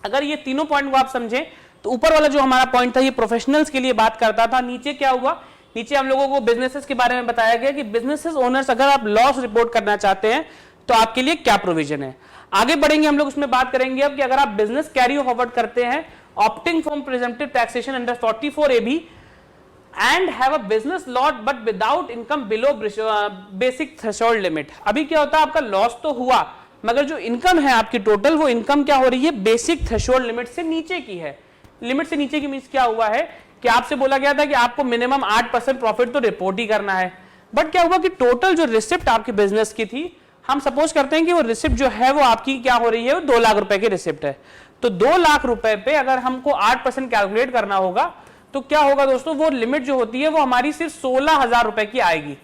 अगर ये तीनों पॉइंट को आप समझें तो ऊपर वाला जो हमारा पॉइंट था ये प्रोफेशनल्स के लिए बात करता था, नीचे क्या हुआ? नीचे हम लोगों को बिजनेसेस के बारे में बताया गया कि बिजनेसेस ओनर्स अगर आप लॉस रिपोर्ट करना चाहते हैं तो आपके लिए क्या प्रोविजन है। आगे बढ़ेंगे हम लोग उसमें बात करेंगे अब कि अगर आप बिजनेस कैरी फॉरवर्ड करते हैं opting from presumptive taxation under 44 AB and have a business lot but without income below basic threshold limit. अभी क्या होता है, आपका लॉस तो हुआ मगर जो इनकम है आपकी टोटल वो इनकम क्या हो रही है? बेसिक थ्रेशोल्ड लिमिट से नीचे की है। लिमिट से नीचे की मींस क्या हुआ है कि आपसे बोला गया था कि आपको मिनिमम 8% प्रॉफिट तो रिपोर्ट ही करना है, बट क्या हुआ कि टोटल जो रिसिप्ट आपके बिजनेस की थी, हम सपोज करते हैं कि वो रिसिप्ट जो है वो आपकी क्या हो रही है? वो 2 लाख रुपए की रिसिप्ट है। तो 2 लाख रुपए पे अगर हमको 8% कैलकुलेट करना होगा तो क्या होगा दोस्तों? वो लिमिट जो होती है वो हमारी सिर्फ 16,000 रुपए की आएगी।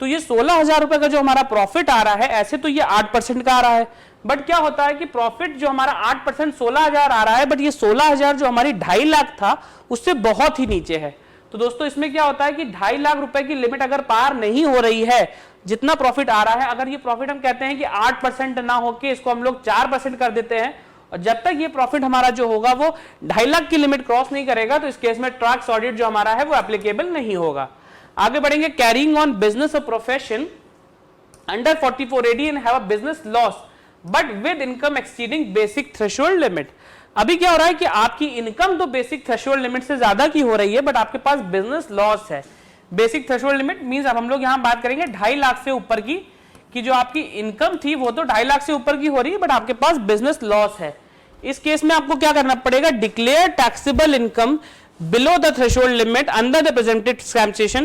तो ये 16,000 रुपए का जो हमारा प्रॉफिट आ रहा है, ऐसे तो ये 8% का आ रहा है, बट क्या होता है कि प्रॉफिट जो हमारा 8% 16,000 आ रहा है, बट ये 16,000 जो हमारी 2.5 लाख था उससे बहुत ही नीचे है। तो दोस्तों इसमें क्या होता है कि 2.5 लाख रुपए की लिमिट अगर पार नहीं हो रही है, जितना प्रॉफिट आ रहा है, अगर ये प्रॉफिट हम कहते हैं कि 8% ना होके इसको हम लोग 4% कर देते हैं, और जब तक ये प्रॉफिट हमारा जो होगा वो 2.5 लाख की लिमिट क्रॉस नहीं करेगा तो इस केस में टैक्स ऑडिट जो हमारा है वो एप्लीकेबल नहीं होगा। आगे बढ़ेंगे, कैरिंग ऑन बिजनेस और profession under 44 AD and have a business loss but with income exceeding basic threshold limit. अभी क्या हो रहा है कि आपकी इनकम तो बेसिक थ्रेशोल्ड लिमिट से ज्यादा की हो रही है बट आपके पास बिजनेस लॉस है। बेसिक थ्रेशोल्ड लिमिट मींस अब हम लोग यहां बात करेंगे 2.5 लाख से ऊपर की, कि जो आपकी इनकम थी वो तो 2.5 लाख से ऊपर की हो रही है बट आपके पास बिजनेस लॉस है। इस केस में आपको क्या करना पड़ेगा? Declare taxable income below the threshold limit under the presented taxation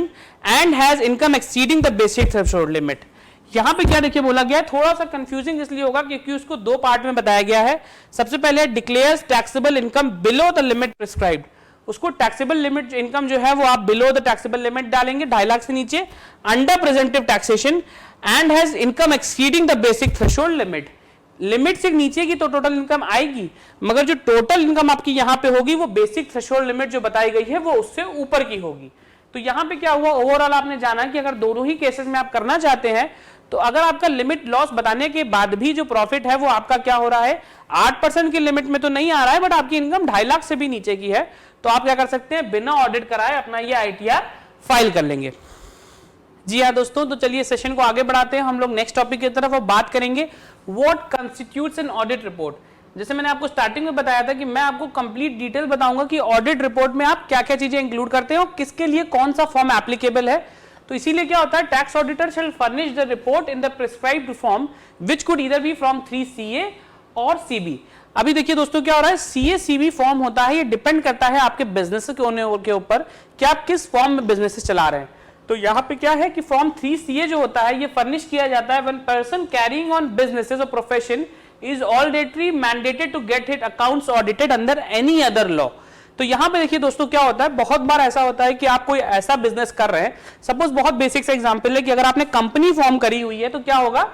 and has income exceeding the basic threshold limit। यहां पे क्या देखिए बोला गया है, थोड़ा सा कंफ्यूजिंग इसलिए होगा क्योंकि उसको 2 पार्ट में बताया गया है। सबसे पहले declares taxable income below the limit prescribed, उसको टैक्सेबल लिमिट इनकम जो है वो आप बिलो द टैक्सेबल लिमिट डालेंगे 2.5 लाख से नीचे, under प्रेजेंटिव taxation and has income exceeding the basic threshold limit. Limit से नीचे की तो टोटल इनकम आएगी मगर जो टोटल इनकम आपकी यहां पे होगी वो बेसिक थ्रेशोल्ड लिमिट जो बताई गई है वो उससे ऊपर की होगी। तो यहां पे क्या हुआ, ओवरऑल आपने जाना कि अगर दोनों ही केसेस में आप करना चाहते हैं तो अगर आपका लिमिट लॉस बताने के बाद भी जो प्रॉफिट है वो आपका क्या हो रहा है, 8% की लिमिट में तो नहीं आ रहा है बट आपकी इनकम 2.5 लाख से भी नीचे की है, तो आप क्या कर सकते हैं, बिना ऑडिट कराए अपना ये ITR फाइल कर लेंगे। जी हाँ दोस्तों, तो चलिए सेशन को आगे बढ़ाते हैं हम लोग नेक्स्ट टॉपिक की तरफ और बात करेंगे what constitutes an audit report. जैसे मैंने आपको स्टार्टिंग में बताया था कि मैं आपको कंप्लीट डिटेल बताऊंगा कि ऑडिट रिपोर्ट में आप क्या क्या चीजें इंक्लूड करते हो, किसके लिए कौन सा फॉर्म एप्लीकेबल है। तो इसीलिए क्या होता है, tax auditor shall furnish the report in the prescribed form which could either be from 3CA और CB। अभी देखिए दोस्तों क्या हो रहा है, CA CB फॉर्म होता है, ये डिपेंड करता है आपके बिजनेस के ऊपर कि आप किस फॉर्म में बिजनेस चला रहे हैं। तो यहाँ पे क्या है कि फॉर्म 3CA जो होता है ये फर्निश किया जाता है when person carrying on businesses और profession is already mandated to get hit accounts audited under any other law. तो यहाँ पे देखिए दोस्तों क्या होता है, बहुत बार ऐसा होता है कि आप कोई ऐसा बिजनेस कर रहे हैं, सपोज बहुत बेसिक सा एग्जांपल है कि अगर आपने कंपनी फॉर्म करी हुई है तो क्या होगा,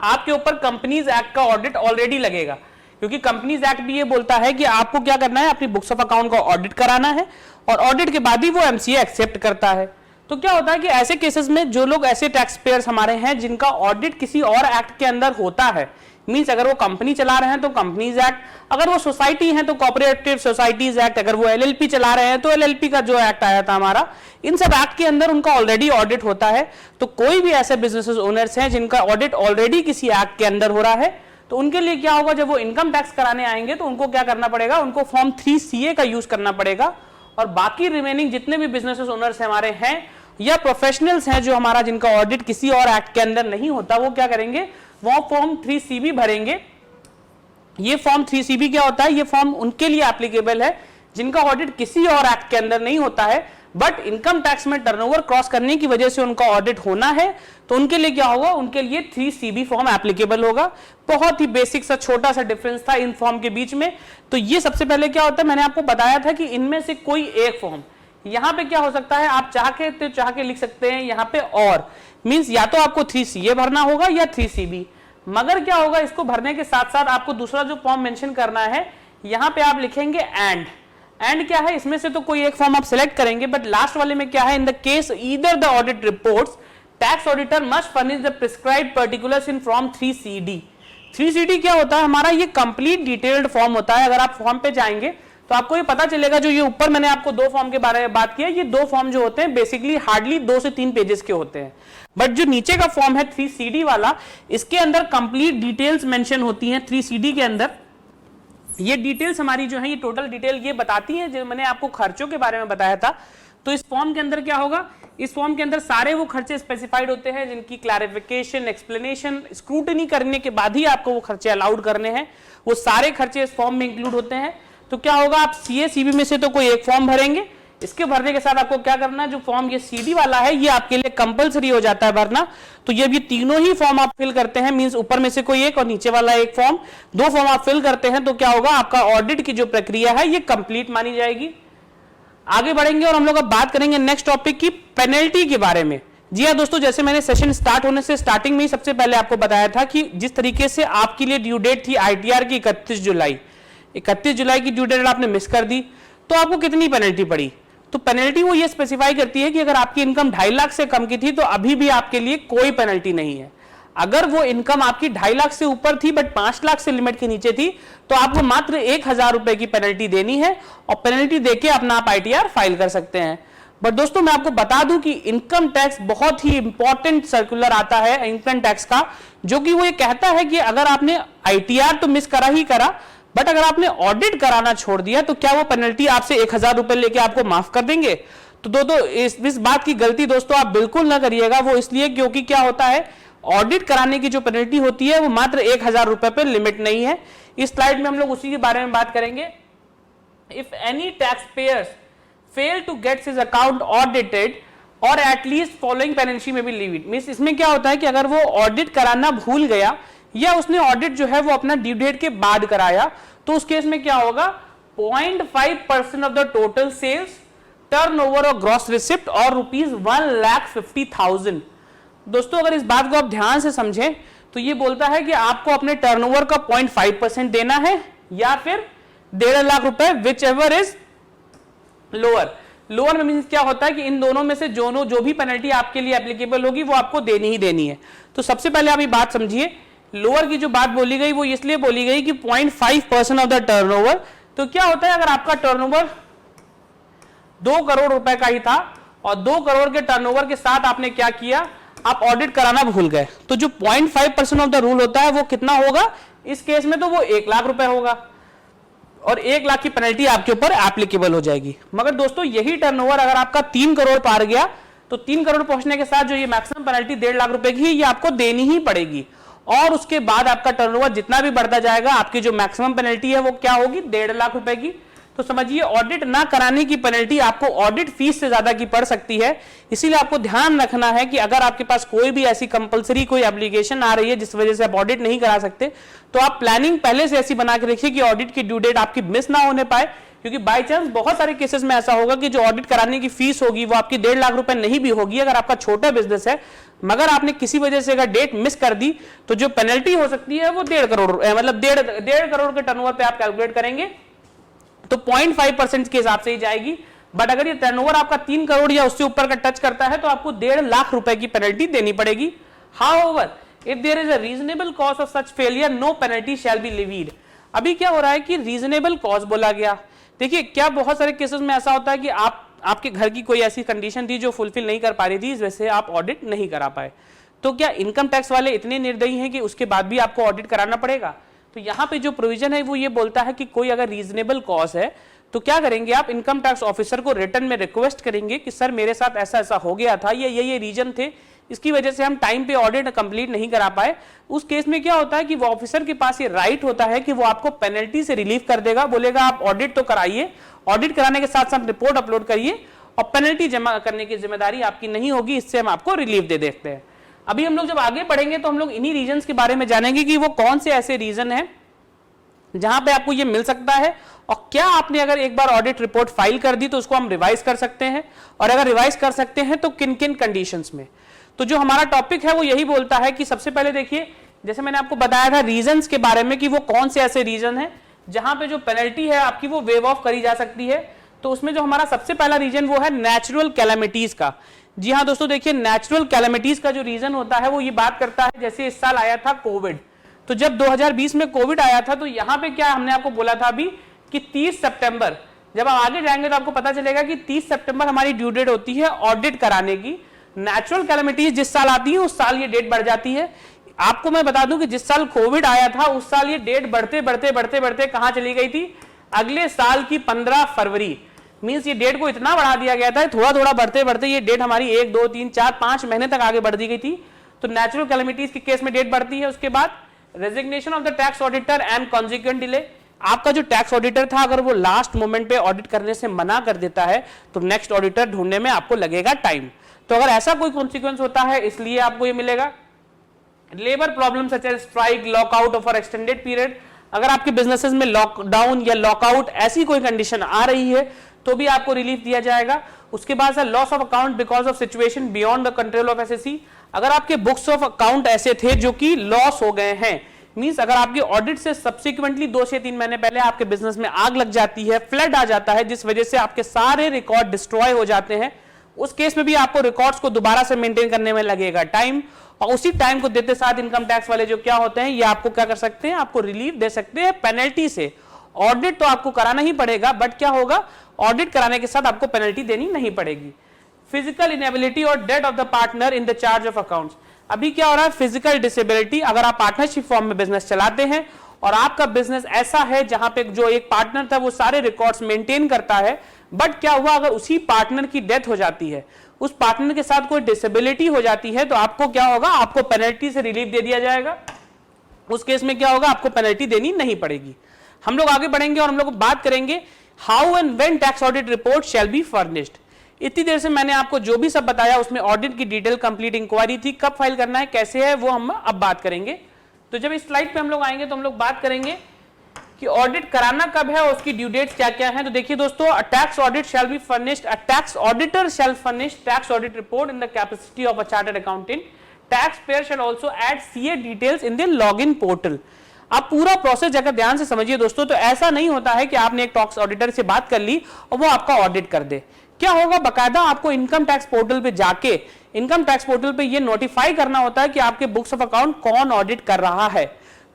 आपके ऊपर कंपनीज एक्ट का ऑडिट ऑलरेडी लगेगा, क्योंकि कंपनीज एक्ट भी ये बोलता है कि आपको क्या करना है, अपनी बुक्स ऑफ अकाउंट का ऑडिट कराना है और ऑडिट के बाद ही वो MCA एक्सेप्ट करता है। तो क्या होता है कि ऐसे केसेस में जो लोग ऐसे टैक्स पेयर्स हमारे हैं जिनका ऑडिट किसी और एक्ट के अंदर होता है, मींस अगर वो कंपनी चला रहे हैं तो कंपनीज एक्ट, अगर वो सोसाइटी है तो कोऑपरेटिव सोसाइटीज एक्ट, अगर वो LLP चला रहे हैं तो LLP का जो एक्ट आया था हमारा, इन सब एक्ट के अंदर उनका ऑलरेडी ऑडिट होता है। तो कोई भी ऐसे बिजनेस ओनर्स हैं जिनका ऑडिट ऑलरेडी किसी एक्ट के अंदर हो रहा है, तो उनके लिए क्या होगा, जब वो इनकम टैक्स कराने आएंगे तो उनको क्या करना पड़ेगा, उनको फॉर्म 3CA का यूज करना पड़ेगा। और बाकी रिमेनिंग जितने भी बिजनेस ओनर्स हमारे हैं या प्रोफेशनल्स हैं जो हमारा जिनका ऑडिट किसी और एक्ट के अंदर नहीं होता, वो क्या करेंगे, वो फॉर्म 3CB भरेंगे। ये फॉर्म 3CB क्या होता है, ये फॉर्म उनके लिए एप्लीकेबल है जिनका ऑडिट किसी और एक्ट के अंदर नहीं होता है, बट इनकम टैक्स में टर्नओवर क्रॉस करने की वजह से उनका ऑडिट होना है, तो उनके लिए क्या होगा, उनके लिए 3CB फॉर्म एप्लीकेबल होगा। बहुत ही बेसिक सा छोटा सा डिफरेंस था इन फॉर्म के बीच में। तो ये सबसे पहले क्या होता है, मैंने आपको बताया था कि इनमें से कोई एक फॉर्म, यहां पे क्या हो सकता है, आप चाह के लिख सकते हैं यहां पे, और मींस या तो आपको 3CA भरना होगा या 3CB, मगर क्या होगा, इसको भरने के साथ साथ आपको दूसरा जो फॉर्म मेंशन करना है, यहां पे आप लिखेंगे एंड क्या है, इसमें से तो कोई एक फॉर्म आप सिलेक्ट करेंगे, बट लास्ट वाले में क्या है, in the case either the audit reports tax auditor must furnish the prescribed particulars in form 3CD। 3CD क्या होता है हमारा, ये कंप्लीट डिटेल्ड फॉर्म होता है। अगर आप फॉर्म पे जाएंगे तो आपको ये पता चलेगा, जो ये ऊपर मैंने आपको दो फॉर्म के बारे में बात किया, ये दो फॉर्म जो होते हैं बेसिकली हार्डली 2 से 3 पेजेस के होते हैं, बट जो नीचे का फॉर्म है 3CD वाला, इसके अंदर कंप्लीट डिटेल्स मेंशन होती हैं। 3CD के अंदर ये डिटेल्स हमारी जो है, ये टोटल डिटेल ये बताती है, जो मैंने आपको खर्चों के बारे में बताया था। तो इस फॉर्म के अंदर क्या होगा, इस फॉर्म के अंदर सारे वो खर्चे स्पेसिफाइड होते हैं जिनकी क्लैरिफिकेशन, एक्सप्लेनेशन, स्क्रूटनी करने के बाद ही आपको वो खर्चे अलाउड करने हैं, वो सारे खर्चे इस फॉर्म में इंक्लूड होते हैं। तो क्या होगा, आप CA CB में से तो कोई एक फॉर्म भरेंगे, इसके भरने के साथ आपको क्या करना है, जो फॉर्म ये CD वाला है ये आपके लिए कंपलसरी हो जाता है भरना। तो ये तीनों ही फॉर्म आप फिल करते हैं, मींस ऊपर में से कोई एक और नीचे वाला एक फॉर्म, दो फॉर्म आप फिल करते हैं, तो क्या होगा, आपका ऑडिट की जो प्रक्रिया है ये कंप्लीट मानी जाएगी। आगे बढ़ेंगे और हम लोग अब बात करेंगे नेक्स्ट टॉपिक की, पेनल्टी के बारे में। जी हाँ दोस्तों, जैसे मैंने सेशन स्टार्ट होने से स्टार्टिंग में ही सबसे पहले आपको बताया था कि जिस तरीके से आपके लिए ड्यू डेट थी ITR की 31 जुलाई की ड्यू डेट आपने मिस कर दी तो आपको कितनी पेनल्टी पड़ी। तो पेनल्टी वो ये स्पेसिफाई करती है कि अगर आपकी इनकम 2.5 लाख से कम की थी तो अभी भी आपके लिए कोई पेनल्टी नहीं है। अगर वो इनकम आपकी 2.5 लाख से ऊपर थी बट 5 लाख से लिमिट के नीचे थी तो आपको मात्र 1,000 रुपए की पेनल्टी देनी है और पेनल्टी देके अपना आप ITR फाइल कर सकते हैं। बट दोस्तों मैं आपको बता दूं कि इनकम टैक्स बहुत ही इंपॉर्टेंट सर्कुलर आता है इनकम टैक्स का, जो कि वो ये कहता है कि अगर आपने ITR तो मिस करा ही करा, बट अगर आपने ऑडिट कराना छोड़ दिया तो क्या वो पेनल्टी आपसे 1,000 रुपए लेके आपको माफ कर देंगे। तो दोस्तों इस बात की गलती दोस्तों आप बिल्कुल ना करिएगा। वो इसलिए क्योंकि क्या होता है, ऑडिट कराने की जो पेनल्टी होती है वो मात्र 1,000 रुपए पे लिमिट नहीं है। इस स्लाइड में हम लोग उसी के बारे में बात करेंगे। If any tax payers fail to get his account audited और एटलीस्ट फॉलोइंग पेनल्टी में भी लीव इट, मींस इसमें क्या होता है कि अगर वो ऑडिट कराना भूल गया या उसने ऑडिट जो है वो अपना ड्यू डेट के बाद कराया तो उस केस में क्या होगा, 0.5% of the total sales, turnover और ग्रॉस रिसिप्ट और ₹1,50,000। दोस्तों अगर इस बात को आप ध्यान से समझें तो ये बोलता है कि आपको अपने टर्नओवर का 0.5% देना है या फिर 1.5 लाख रुपए, विच एवर इज लोअर में मींस क्या होता है कि इन दोनों में से जो भी पेनल्टी आपके लिए एप्लीकेबल होगी वो आपको देनी ही देनी है। तो सबसे पहले आप ये बात समझिए, लोअर की जो बात बोली गई वो इसलिए बोली गई कि 0.5% ऑफ द टर्नओवर। तो क्या होता है, अगर आपका टर्नओवर 2 करोड़ रुपए का ही था और 2 करोड़ के टर्नओवर के साथ आपने क्या किया, आप ऑडिट कराना भूल गए, तो जो 0.5% ऑफ द रूल होता है वो कितना होगा, इस केस में तो वो 1 लाख रुपए होगा और 1 लाख की पेनल्टी आपके ऊपर एप्लीकेबल हो जाएगी। मगर दोस्तों यही टर्नओवर अगर आपका 3 करोड़ पार गया तो 3 करोड़ पहुंचने के साथ जो ये मैक्सिमम पेनल्टी 1.5 लाख रुपए की ये आपको देनी ही पड़ेगी। और उसके बाद आपका टर्नओवर जितना भी बढ़ता जाएगा आपकी जो मैक्सिमम पेनल्टी है वो क्या होगी, 1.5 लाख रुपए की। तो समझिए ऑडिट ना कराने की पेनल्टी आपको ऑडिट फीस से ज्यादा की पड़ सकती है। इसीलिए आपको ध्यान रखना है कि अगर आपके पास कोई भी ऐसी कंपलसरी कोई एप्लीकेशन आ रही है जिस वजह से आप ऑडिट नहीं करा सकते, तो आप प्लानिंग पहले से ऐसी बना के रखिए कि ऑडिट की ड्यू डेट आपकी मिस ना होने पाए। क्योंकि बाई चांस बहुत सारे केसेस में ऐसा होगा कि जो ऑडिट कराने की फीस होगी वो आपकी 1.5 लाख रुपए नहीं भी होगी अगर आपका छोटा बिजनेस है, मगर आपने किसी वजह से अगर डेट मिस कर दी तो जो पेनल्टी हो सकती है वो 1.5 करोड़ मतलब 1.5 करोड़ के टर्नओवर पे आप कैलकुलेट करेंगे तो 0.5% के हिसाब से ही जाएगी। बट अगर ये टर्नओवर आपका 3 करोड़ या उससे ऊपर का टच करता है तो आपको 1.5 लाख रुपए की पेनल्टी देनी पड़ेगी। However if there is a reasonable cause of such failure no penalty shall be levied. अभी क्या हो रहा है कि रीजनेबल कॉज बोला गया। देखिए क्या बहुत सारे केसेस में ऐसा होता है कि आपके घर की कोई ऐसी कंडीशन थी जो फुलफिल नहीं कर पा रही थी, इस वजह से आप ऑडिट नहीं करा पाए। तो क्या इनकम टैक्स वाले इतने निर्दयी हैं कि उसके बाद भी आपको ऑडिट कराना पड़ेगा? तो यहाँ पे जो प्रोविजन है वो ये बोलता है कि कोई अगर रीजनेबल कॉज है तो क्या करेंगे आप इनकम टैक्स ऑफिसर को रिटर्न में रिक्वेस्ट करेंगे कि सर मेरे साथ ऐसा ऐसा हो गया था, ये रीजन थे, इसकी वजह से हम टाइम पे ऑडिट कंप्लीट नहीं करा पाए। उस केस में क्या होता है कि वो ऑफिसर के पास ये राइट होता है कि वो आपको पेनल्टी से रिलीव कर देगा, बोलेगा आप ऑडिट तो कराइए, ऑडिट कराने के साथ साथ रिपोर्ट अपलोड करिए और पेनल्टी जमा करने की जिम्मेदारी आपकी नहीं होगी, इससे हम आपको रिलीफ दे देते हैं। अभी हम लोग जब आगे बढ़ेंगे तो हम लोग इन्हीं रीजन्स के बारे में जानेंगे कि वो कौन से ऐसे रीजन हैं जहां पे आपको ये मिल सकता है और क्या आपने अगर एक बार ऑडिट रिपोर्ट फाइल कर दी तो उसको हम रिवाइज कर सकते हैं, और अगर रिवाइज कर सकते हैं तो किन किन कंडीशंस में। तो जो हमारा टॉपिक है वो यही बोलता है कि सबसे पहले देखिए जैसे मैंने आपको बताया था रीजंस के बारे में कि वो कौन से ऐसे रीजन है जहां पे जो पेनल्टी है आपकी वो वेव ऑफ करी जा सकती है। तो उसमें जो हमारा सबसे पहला रीजन वो है नेचुरल कैलेमिटीज का। जी हाँ दोस्तों देखिए नेचुरल कैलेमिटीज का जो रीजन होता है वो ये बात करता है, जैसे इस साल आया था कोविड, तो जब 2020 में कोविड आया था तो यहां पे क्या हमने आपको बोला था अभी कि 30 सितंबर, जब आप आगे जाएंगे तो आपको पता चलेगा कि 30 सितंबर हमारी ड्यू डेट होती है ऑडिट कराने की। नेचुरल कैलेमिटीज जिस साल आती है उस साल ये डेट बढ़ जाती है। आपको मैं बता दूं कि जिस साल कोविड आया था उस साल ये डेट बढ़ते बढ़ते बढ़ते बढ़ते कहां चली गई थी, अगले साल की 15 फरवरी। मींस ये डेट को इतना बढ़ा दिया गया था, थोड़ा थोड़ा बढ़ते बढ़ते ये डेट हमारी 1 2 3 4 5 महीने तक आगे बढ़ दी गई थी। तो नेचुरल कैलेमिटीज के केस में डेट बढ़ती है। उसके बाद resignation of the tax auditor and consequent delay. आपका जो टैक्स ऑडिटर था अगर वो लास्ट मोमेंट पे ऑडिट करने से मना कर देता है तो नेक्स्ट ऑडिटर ढूंढने में आपको लगेगा टाइम। तो अगर ऐसा कोई कॉन्सिक्वेंस होता है इसलिए आपको ये मिलेगा। Labour problem such as strike, lockout for extended period. अगर आपके बिजनेसेस में लॉकडाउन या लॉकआउट ऐसी कोई कंडीशन आ रही है तो भी आपको रिलीफ दिया जाएगा। उसके बाद है loss of account because of situation beyond the control of SSC. अगर आपके बुक्स ऑफ अकाउंट ऐसे थे जो कि लॉस हो गए हैं, मींस अगर आपके ऑडिट से सब्सिक्वेंटली 2 से 3 महीने पहले आपके बिजनेस में आग लग जाती है, फ्लड आ जाता है जिस वजह से आपके सारे रिकॉर्ड डिस्ट्रॉय हो जाते हैं, उस केस में भी आपको रिकॉर्ड्स को दोबारा से मेंटेन करने में लगेगा टाइम। और उसी टाइम को देते साथ इनकम टैक्स वाले जो क्या होते हैं ये आपको क्या कर सकते हैं, आपको रिलीफ दे सकते हैं पेनल्टी से। ऑडिट तो आपको कराना ही पड़ेगा बट क्या होगा, ऑडिट कराने के साथ आपको पेनल्टी देनी नहीं पड़ेगी। फिजिकल इनएबिलिटी और death of the partner in the charge of accounts. अभी क्या हो रहा है, फिजिकल डिसेबिलिटी। अगर आप पार्टनरशिप फॉर्म में बिजनेस चलाते हैं और आपका बिजनेस ऐसा है जहां पे जो एक पार्टनर था वो सारे रिकॉर्ड्स मेंटेन करता है, बट क्या हुआ अगर उसी पार्टनर की डेथ हो जाती है, उस पार्टनर के साथ कोई डिसेबिलिटी हो जाती है, तो आपको क्या होगा, आपको पेनल्टी से रिलीफ दे दिया जाएगा। उस केस में क्या होगा, आपको पेनल्टी देनी नहीं पड़ेगी। हम लोग आगे बढ़ेंगे और हम लोग बात करेंगे how and when tax audit report shall be furnished. इतनी देर से मैंने आपको जो भी सब बताया उसमें ऑडिट की डिटेल कंप्लीट इंक्वायरी थी, कब फाइल करना है, कैसे है, वो हम अब बात करेंगे। तो जब इस स्लाइड पे हम लोग आएंगे तो हम लोग बात करेंगे कि ऑडिट कराना कब है और उसकी ड्यू डेट्स क्या क्या है। तो देखिए दोस्तों, a tax audit shall be furnished, a tax auditor shall furnish tax audit report in the capacity of a chartered accountant. Tax payer shell also add CA details in the login portal. आप पूरा प्रोसेस अगर ध्यान से समझिए दोस्तों, तो ऐसा नहीं होता है कि आपने एक टैक्स ऑडिटर से बात कर ली और वो आपका ऑडिट कर दे। क्या होगा, बकायदा आपको इनकम टैक्स पोर्टल पे जाके इनकम टैक्स पोर्टल पे ये नोटिफाई करना होता है कि आपके बुक्स ऑफ अकाउंट कौन ऑडिट कर रहा है।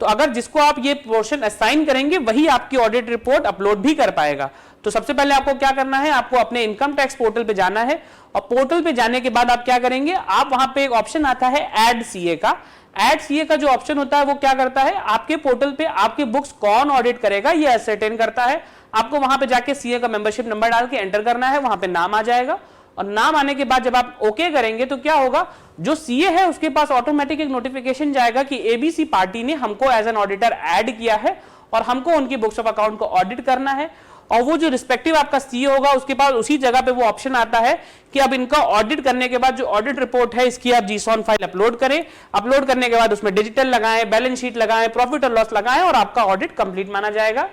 तो तो अगर जिसको आप ये पोर्शन असाइन करेंगे वही आपकी ऑडिट रिपोर्ट अपलोड भी कर पाएगा। तो सबसे पहले आपको क्या करना है, आपको अपने इनकम टैक्स पोर्टल पे जाना है और पोर्टल पे जाने के बाद आप क्या करेंगे, आप वहां पे एक ऑप्शन आता है ऐड सीए का। ऐड सीए का जो ऑप्शन होता है वो क्या करता है, आपके पोर्टल पे आपके बुक्स कौन ऑडिट करेगा ये असरटेन करता है। आपको वहां पे जाके सीए का मेंबरशिप नंबर डाल के एंटर करना है, वहां पे नाम आ जाएगा और नाम आने के बाद जब आप ओके करेंगे तो क्या होगा, जो सीए है उसके पास ऑटोमेटिक एक नोटिफिकेशन जाएगा कि एबीसी पार्टी ने हमको एज एन ऑडिटर ऐड किया है और हमको उनकी बुक्स ऑफ अकाउंट को ऑडिट करना है। और वो जो रिस्पेक्टिव आपका सीए होगा उसके पास उसी जगह पे वो ऑप्शन आता है कि अब इनका ऑडिट करने के बाद जो ऑडिट रिपोर्ट है इसकी आप जीसॉन फाइल अपलोड करें। अपलोड करने के बाद उसमें डिजिटल लगाएं, बैलेंस शीट लगाएं, प्रॉफिट और लॉस लगाएं और आपका ऑडिट कंप्लीट माना जाएगा।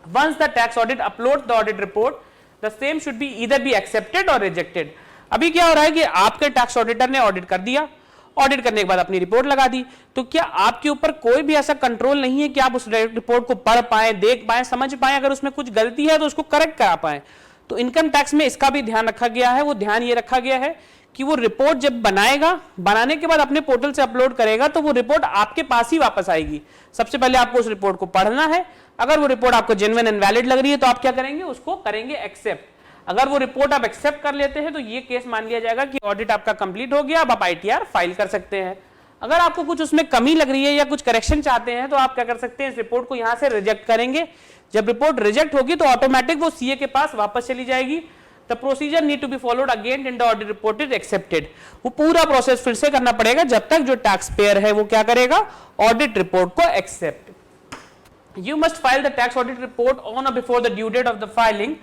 Once the tax audit uploads the audit report, the same should be either be accepted or rejected. अभी क्या हो रहा है कि आपके टैक्स ऑडिटर ने ऑडिट कर दिया, ऑडिट करने के बाद अपनी रिपोर्ट लगा दी, तो क्या आपके ऊपर कोई भी ऐसा कंट्रोल नहीं है कि आप उस रिपोर्ट को पढ़ पाए, देख पाए, समझ पाए, अगर उसमें कुछ गलती है तो उसको करेक्ट करा पाए। तो इनकम टैक्स में इसका भी ध्यान रखा गया है। वो ध्यान ये रखा गया है कि वो रिपोर्ट जब बनाएगा, बनाने के बाद अपने पोर्टल से अपलोड करेगा तो वो रिपोर्ट आपके पास ही वापस आएगी। सबसे पहले आपको उस रिपोर्ट को पढ़ना है। अगर वो रिपोर्ट आपको जेन्युइन एंड वैलिड लग रही है तो आप क्या करेंगे, उसको करेंगे एक्सेप्ट। अगर वो रिपोर्ट आप एक्सेप्ट कर लेते हैं तो ये केस मान लिया जाएगा कि ऑडिट आपका कंप्लीट हो गया, अब आप आईटीआर फाइल कर सकते हैं। अगर आपको कुछ उसमें कमी लग रही है या कुछ करेक्शन चाहते हैं तो आप क्या कर सकते हैं, इस रिपोर्ट को यहां से रिजेक्ट करेंगे। जब रिपोर्ट रिजेक्ट होगी तो ऑटोमेटिक वो सीए के पास वापस चली जाएगी। The procedure need to be followed again and the audit report is accepted. वो पूरा प्रोसेस फिर से करना पड़ेगा जब तक जो टैक्स पेयर है वो क्या करेगा, ऑडिट रिपोर्ट को accept. You must file the tax audit report on or before the due date of the filing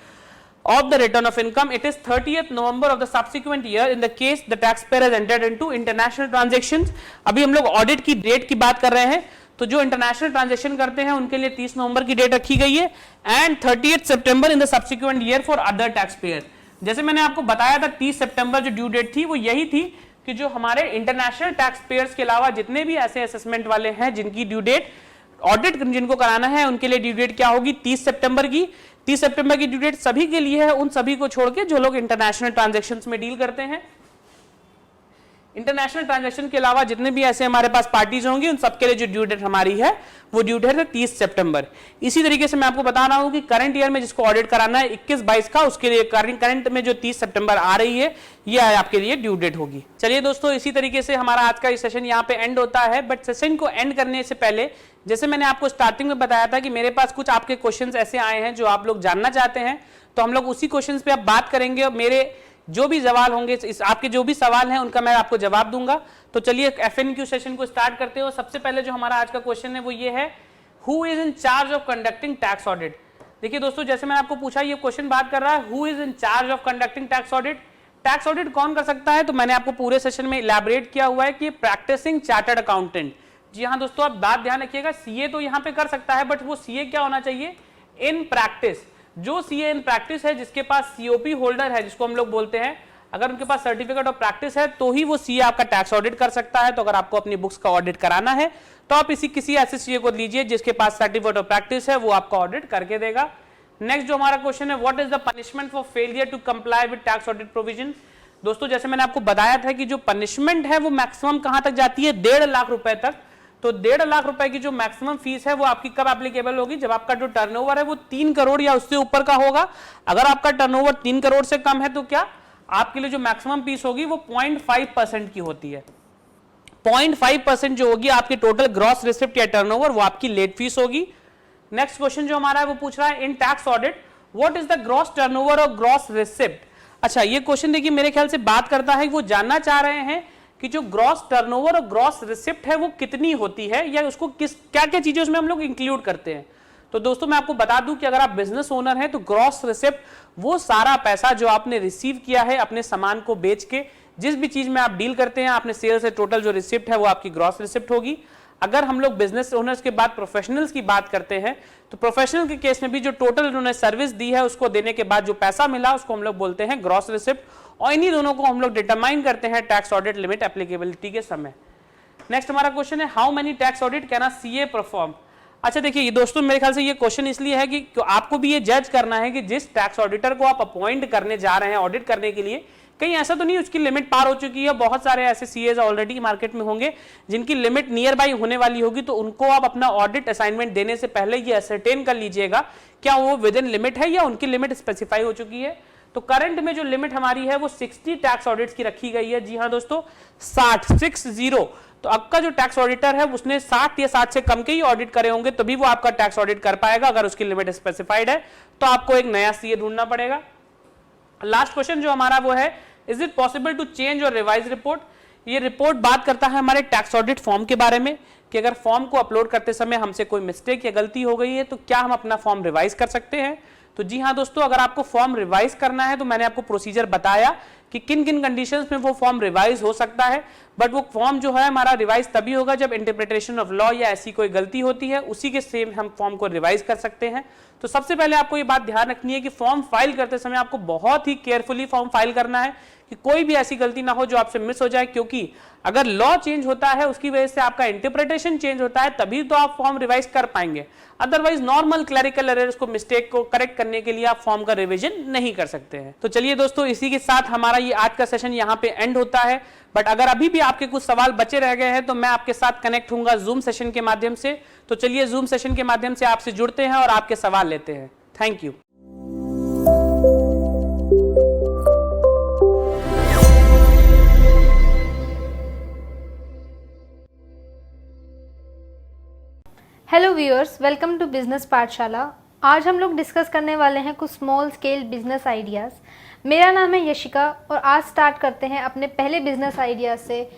of the return of income. It is 30th November of the subsequent year in the case the taxpayer has entered into international transactions. अभी हम लोग ऑडिट की डेट की बात कर रहे हैं, तो जो इंटरनेशनल ट्रांजैक्शन करते हैं उनके लिए 30 नवंबर की डेट रखी गई है and 30th September in the subsequent year for other tax payer. जैसे मैंने आपको बताया था 30 सितंबर जो ड्यू डेट थी वो यही थी कि जो हमारे इंटरनेशनल टैक्स पेयर्स के अलावा जितने भी ऐसे असेसमेंट वाले हैं जिनकी ड्यू डेट ऑडिट जिनको कराना है उनके लिए ड्यू डेट क्या होगी, 30 सितंबर की। 30 सितंबर की ड्यू डेट सभी के लिए है, उन सभी को छोड़ के जो लोग इंटरनेशनल ट्रांजैक्शंस में डील करते हैं। इंटरनेशनल ट्रांजैक्शन के अलावा जितने भी ऐसे हमारे पास पार्टीज होंगी उन सबके लिए जो ड्यू डेट हमारी है वो ड्यू डेट है 30 सितंबर। इसी तरीके से मैं आपको बता रहा हूं कि करंट ईयर में जिसको ऑडिट कराना है 21-22 का, उसके लिए करंट में जो 30 सितंबर आ रही है ये आपके लिए ड्यू डेट होगी। चलिए दोस्तों, इसी तरीके से हमारा आज का सेशन यहाँ पे एंड होता है। बट सेशन को एंड करने से पहले जैसे मैंने आपको स्टार्टिंग में बताया था कि मेरे पास कुछ आपके क्वेश्चंस ऐसे आए हैं जो आप लोग जानना चाहते हैं, तो हम लोग उसी क्वेश्चंस पे अब बात करेंगे और मेरे जो भी सवाल होंगे, आपके जो भी सवाल हैं उनका मैं आपको जवाब दूंगा। तो चलिए एफएनक्यू सेशन को स्टार्ट करते हो। सबसे पहले जो हमारा आज का क्वेश्चन है वो ये है, who is in charge of conducting tax audit. देखिए दोस्तों, जैसे मैंने आपको पूछा, ये क्वेश्चन बात कर रहा है who is in charge of conducting tax audit. Tax audit कौन कर सकता है, तो मैंने आपको पूरे सेशन में इलैबोरेट किया हुआ है कि प्रैक्टिसिंग चार्टर्ड अकाउंटेंट। जी हाँ दोस्तों, आप बात ध्यान रखिएगा, सीए तो यहाँ पे कर सकता है बट वो सीए क्या होना चाहिए, इन प्रैक्टिस। जो सीए इन प्रैक्टिस है, जिसके पास सीओपी होल्डर है जिसको हम लोग बोलते हैं, अगर उनके पास सर्टिफिकेट ऑफ प्रैक्टिस है तो ही वो सीए आपका टैक्स ऑडिट कर सकता है। तो अगर आपको अपनी बुक्स का ऑडिट कराना है तो आप किसी ऐसे सीए को लीजिए जिसके पास सर्टिफिकेट ऑफ प्रैक्टिस है, वो आपका ऑडिट करके देगा। नेक्स्ट जो हमारा क्वेश्चन है, what is the punishment for failure to comply with tax audit provision. दोस्तों, जैसे मैंने आपको बताया था कि जो पनिशमेंट है वो मैक्सिमम कहां तक जाती है, 1.5 लाख रुपए तक। तो 1.5 लाख रुपए की जो मैक्सिमम फीस है वो आपकी कब एप्लीकेबल होगी, जब आपका जो टर्नओवर है वो 3 करोड़ या उससे ऊपर का होगा। अगर आपका टर्नओवर 3 करोड़ से कम है तो क्या आपके लिए जो मैक्सिमम फीस होगी वो 0.5% की होती है। 0.5% जो होगी आपकी टोटल ग्रॉस रिसिप्ट या टर्नओवर, वो आपकी लेट फीस होगी। नेक्स्ट क्वेश्चन जो हमारा है वो पूछ रहा है, इन tax audit what is the gross turnover और ग्रॉस रिसिप्ट। अच्छा, ये क्वेश्चन देखिए मेरे ख्याल से बात करता है, वो जानना चाह रहे हैं कि जो ग्रॉस टर्नओवर और ग्रॉस रिसिप्ट है वो कितनी होती है या उसको क्या क्या चीजें उसमें हम लोग इंक्लूड करते हैं। तो दोस्तों मैं आपको बता दूं कि अगर आप बिजनेस ओनर हैं तो ग्रॉस रिसिप्ट वो सारा पैसा जो आपने रिसीव किया है अपने सामान को बेच के, जिस भी चीज में आप डील करते हैं, आपने सेल से टोटल जो रिसिप्ट है वो आपकी ग्रॉस रिसिप्ट होगी। अगर हम लोग बिजनेस ओनर्स के बाद प्रोफेशनल्स की बात करते हैं तो प्रोफेशनल के केस में भी जो टोटल उन्होंने सर्विस दी है उसको देने के बाद जो पैसा मिला उसको हम लोग बोलते हैं ग्रॉस रिसिप्ट, और इन्हीं दोनों को हम लोग डिटरमाइन करते हैं टैक्स ऑडिट लिमिट एप्लीकेबिलिटी के समय। नेक्स्ट हमारा क्वेश्चन है, how many tax audit can a CA perform. अच्छा देखिए ये दोस्तों, मेरे ख्याल से ये क्वेश्चन इसलिए है कि आपको भी ये जज करना है कि जिस टैक्स ऑडिटर को आप अपॉइंट करने जा रहे हैं ऑडिट करने के लिए, कहीं ऐसा तो नहीं उसकी लिमिट पार हो चुकी है। बहुत सारे ऐसे सीएज ऑलरेडी मार्केट में होंगे जिनकी लिमिट नियर बाई होने वाली होगी, तो उनको आप अपना ऑडिट असाइनमेंट देने से पहले ये असरटेन कर लीजिएगा क्या वो विद इन लिमिट है या उनकी लिमिट स्पेसिफाई हो चुकी है। तो करंट में जो लिमिट हमारी है वो 60 टैक्स ऑडिट्स की रखी गई है। जी हाँ दोस्तों, 60। तो आपका जो टैक्स ऑडिटर है उसने 60 या 60 से कम के ही ऑडिट करे होंगे, तभी वो आपका टैक्स ऑडिट कर पाएगा। अगर उसकी लिमिट स्पेसिफाइड है तो आपको एक नया सीए ढूंढना पड़ेगा। लास्ट क्वेश्चन जो हमारा वो है, is it possible to change और रिवाइज रिपोर्ट। ये रिपोर्ट बात करता है हमारे टैक्स ऑडिट फॉर्म के बारे में कि अगर फॉर्म को अपलोड करते समय हमसे कोई मिस्टेक या गलती हो गई है तो क्या हम अपना फॉर्म रिवाइज कर सकते हैं। तो जी हाँ दोस्तों, अगर आपको फॉर्म रिवाइज करना है तो मैंने आपको प्रोसीजर बताया कि किन किन कंडीशंस में वो फॉर्म रिवाइज हो सकता है। बट वो फॉर्म जो है हमारा रिवाइज तभी होगा जब इंटरप्रिटेशन ऑफ लॉ या ऐसी कोई गलती होती है, उसी के सेम हम फॉर्म को रिवाइज कर सकते हैं। तो सबसे पहले आपको ये बात ध्यान रखनी है कि फॉर्म फाइल करते समय आपको बहुत ही केयरफुली फॉर्म फाइल करना है कि कोई भी ऐसी गलती ना हो जो आपसे मिस हो जाए, क्योंकि अगर लॉ चेंज होता है उसकी वजह से आपका इंटरप्रिटेशन चेंज होता है, तभी तो आप फॉर्म रिवाइज कर पाएंगे। अदरवाइज नॉर्मल क्लरिकल एरर्स को, मिस्टेक को करेक्ट करने के लिए आप फॉर्म का रिवीजन नहीं कर सकते हैं। तो चलिए दोस्तों, इसी के साथ हमारा ये आज का सेशन यहाँ पे एंड होता है। बट अगर अभी भी आपके कुछ सवाल बचे रह गए हैं तो मैं आपके साथ कनेक्ट होऊंगा जूम सेशन के माध्यम से। तो चलिए जूम सेशन के माध्यम से आपसे जुड़ते हैं और आपके सवाल लेते हैं। Thank you. Hello viewers, welcome to business Pathshala. आज हम लोग डिस्कस करने वाले हैं कुछ स्मॉल स्केल बिजनेस आइडियाज़। मेरा नाम है यशिका और आज स्टार्ट करते हैं अपने पहले बिजनेस आइडिया से,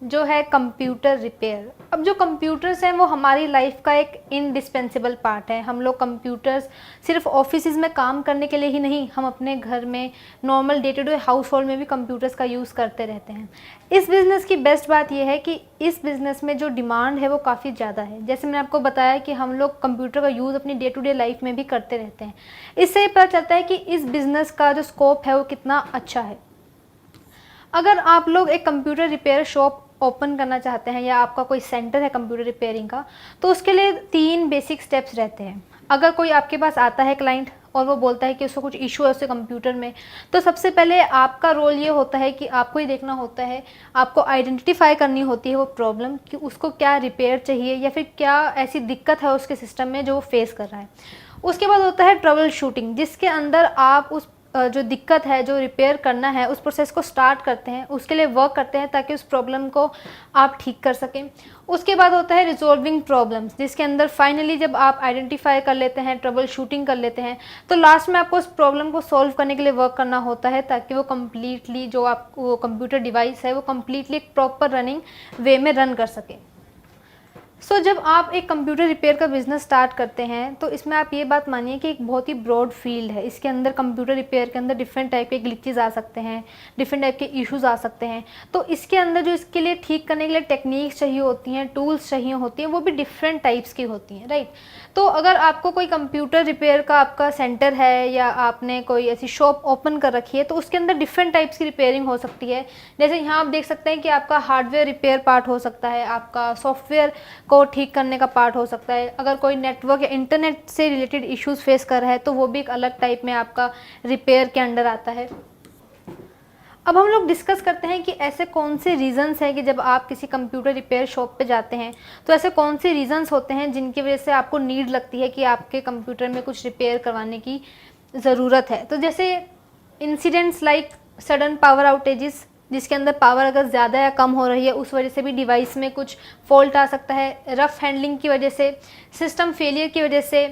जो है कंप्यूटर रिपेयर। अब जो कंप्यूटर्स हैं वो हमारी लाइफ का एक इनडिस्पेंसेबल पार्ट है। हम लोग कंप्यूटर्स सिर्फ ऑफिसेज में काम करने के लिए ही नहीं, हम अपने घर में normal day to day household में भी कंप्यूटर्स का यूज़ करते रहते हैं। इस बिज़नेस की बेस्ट बात यह है कि इस बिज़नेस में जो डिमांड है वो काफ़ी ज़्यादा है। जैसे मैंने आपको बताया कि हम लोग कंप्यूटर का यूज़ अपनी डे टू डे लाइफ में भी करते रहते हैं। इससे पता चलता है कि इस बिज़नेस का जो स्कोप है वो कितना अच्छा है। अगर आप लोग एक कंप्यूटर रिपेयर शॉप ओपन करना चाहते हैं या आपका कोई सेंटर है कंप्यूटर रिपेयरिंग का, तो उसके लिए 3 बेसिक स्टेप्स रहते हैं। अगर कोई आपके पास आता है क्लाइंट और वो बोलता है कि उसको कुछ इशू है उसके कंप्यूटर में, तो सबसे पहले आपका रोल ये होता है कि आपको ही देखना होता है, आपको आइडेंटिफाई करनी होती है वो प्रॉब्लम कि उसको क्या रिपेयर चाहिए या फिर क्या ऐसी दिक्कत है उसके सिस्टम में जो वो फेस कर रहा है। उसके बाद होता है ट्रबल शूटिंग, जिसके अंदर आप उस जो दिक्कत है, जो रिपेयर करना है, उस प्रोसेस को स्टार्ट करते हैं, उसके लिए वर्क करते हैं ताकि उस प्रॉब्लम को आप ठीक कर सकें। उसके बाद होता है रिजॉल्विंग प्रॉब्लम्स, जिसके अंदर फाइनली जब आप आइडेंटिफाई कर लेते हैं, ट्रबल शूटिंग कर लेते हैं, तो लास्ट में आपको उस प्रॉब्लम को सॉल्व करने के लिए वर्क करना होता है ताकि वो कम्प्लीटली जो आप वो कंप्यूटर डिवाइस है वो कम्प्लीटली एक प्रॉपर रनिंग वे में रन कर सके। जब आप एक कंप्यूटर रिपेयर का बिज़नेस स्टार्ट करते हैं तो इसमें आप ये बात मानिए कि एक बहुत ही ब्रॉड फील्ड है। इसके अंदर कंप्यूटर रिपेयर के अंदर डिफरेंट टाइप के ग्लिचेस आ सकते हैं, डिफरेंट टाइप के इश्यूज आ सकते हैं। तो इसके अंदर जो इसके लिए ठीक करने के लिए टेक्निक्स चाहिए होती हैं, टूल्स चाहिए होती हैं, वो भी डिफरेंट टाइप्स की होती हैं, राइट। तो अगर आपको कोई कंप्यूटर रिपेयर का आपका सेंटर है या आपने कोई ऐसी शॉप ओपन कर रखी है, तो उसके अंदर डिफरेंट टाइप्स की रिपेयरिंग हो सकती है। जैसे यहाँ आप देख सकते हैं कि आपका हार्डवेयर रिपेयर पार्ट हो सकता है, आपका सॉफ्टवेयर को ठीक करने का पार्ट हो सकता है। अगर कोई नेटवर्क या इंटरनेट से रिलेटेड इश्यूज फेस कर रहा है तो वो भी एक अलग टाइप में आपका रिपेयर के अंडर आता है। अब हम लोग डिस्कस करते हैं कि ऐसे कौन से रीज़न्स हैं कि जब आप किसी कंप्यूटर रिपेयर शॉप पे जाते हैं तो ऐसे कौन से रीज़न्स होते हैं जिनकी वजह से आपको नीड लगती है कि आपके कंप्यूटर में कुछ रिपेयर करवाने की ज़रूरत है। तो जैसे incidents like sudden power outages, जिसके अंदर पावर अगर ज़्यादा या कम हो रही है उस वजह से भी डिवाइस में कुछ फॉल्ट आ सकता है, रफ हैंडलिंग की वजह से, सिस्टम फेलियर की वजह से,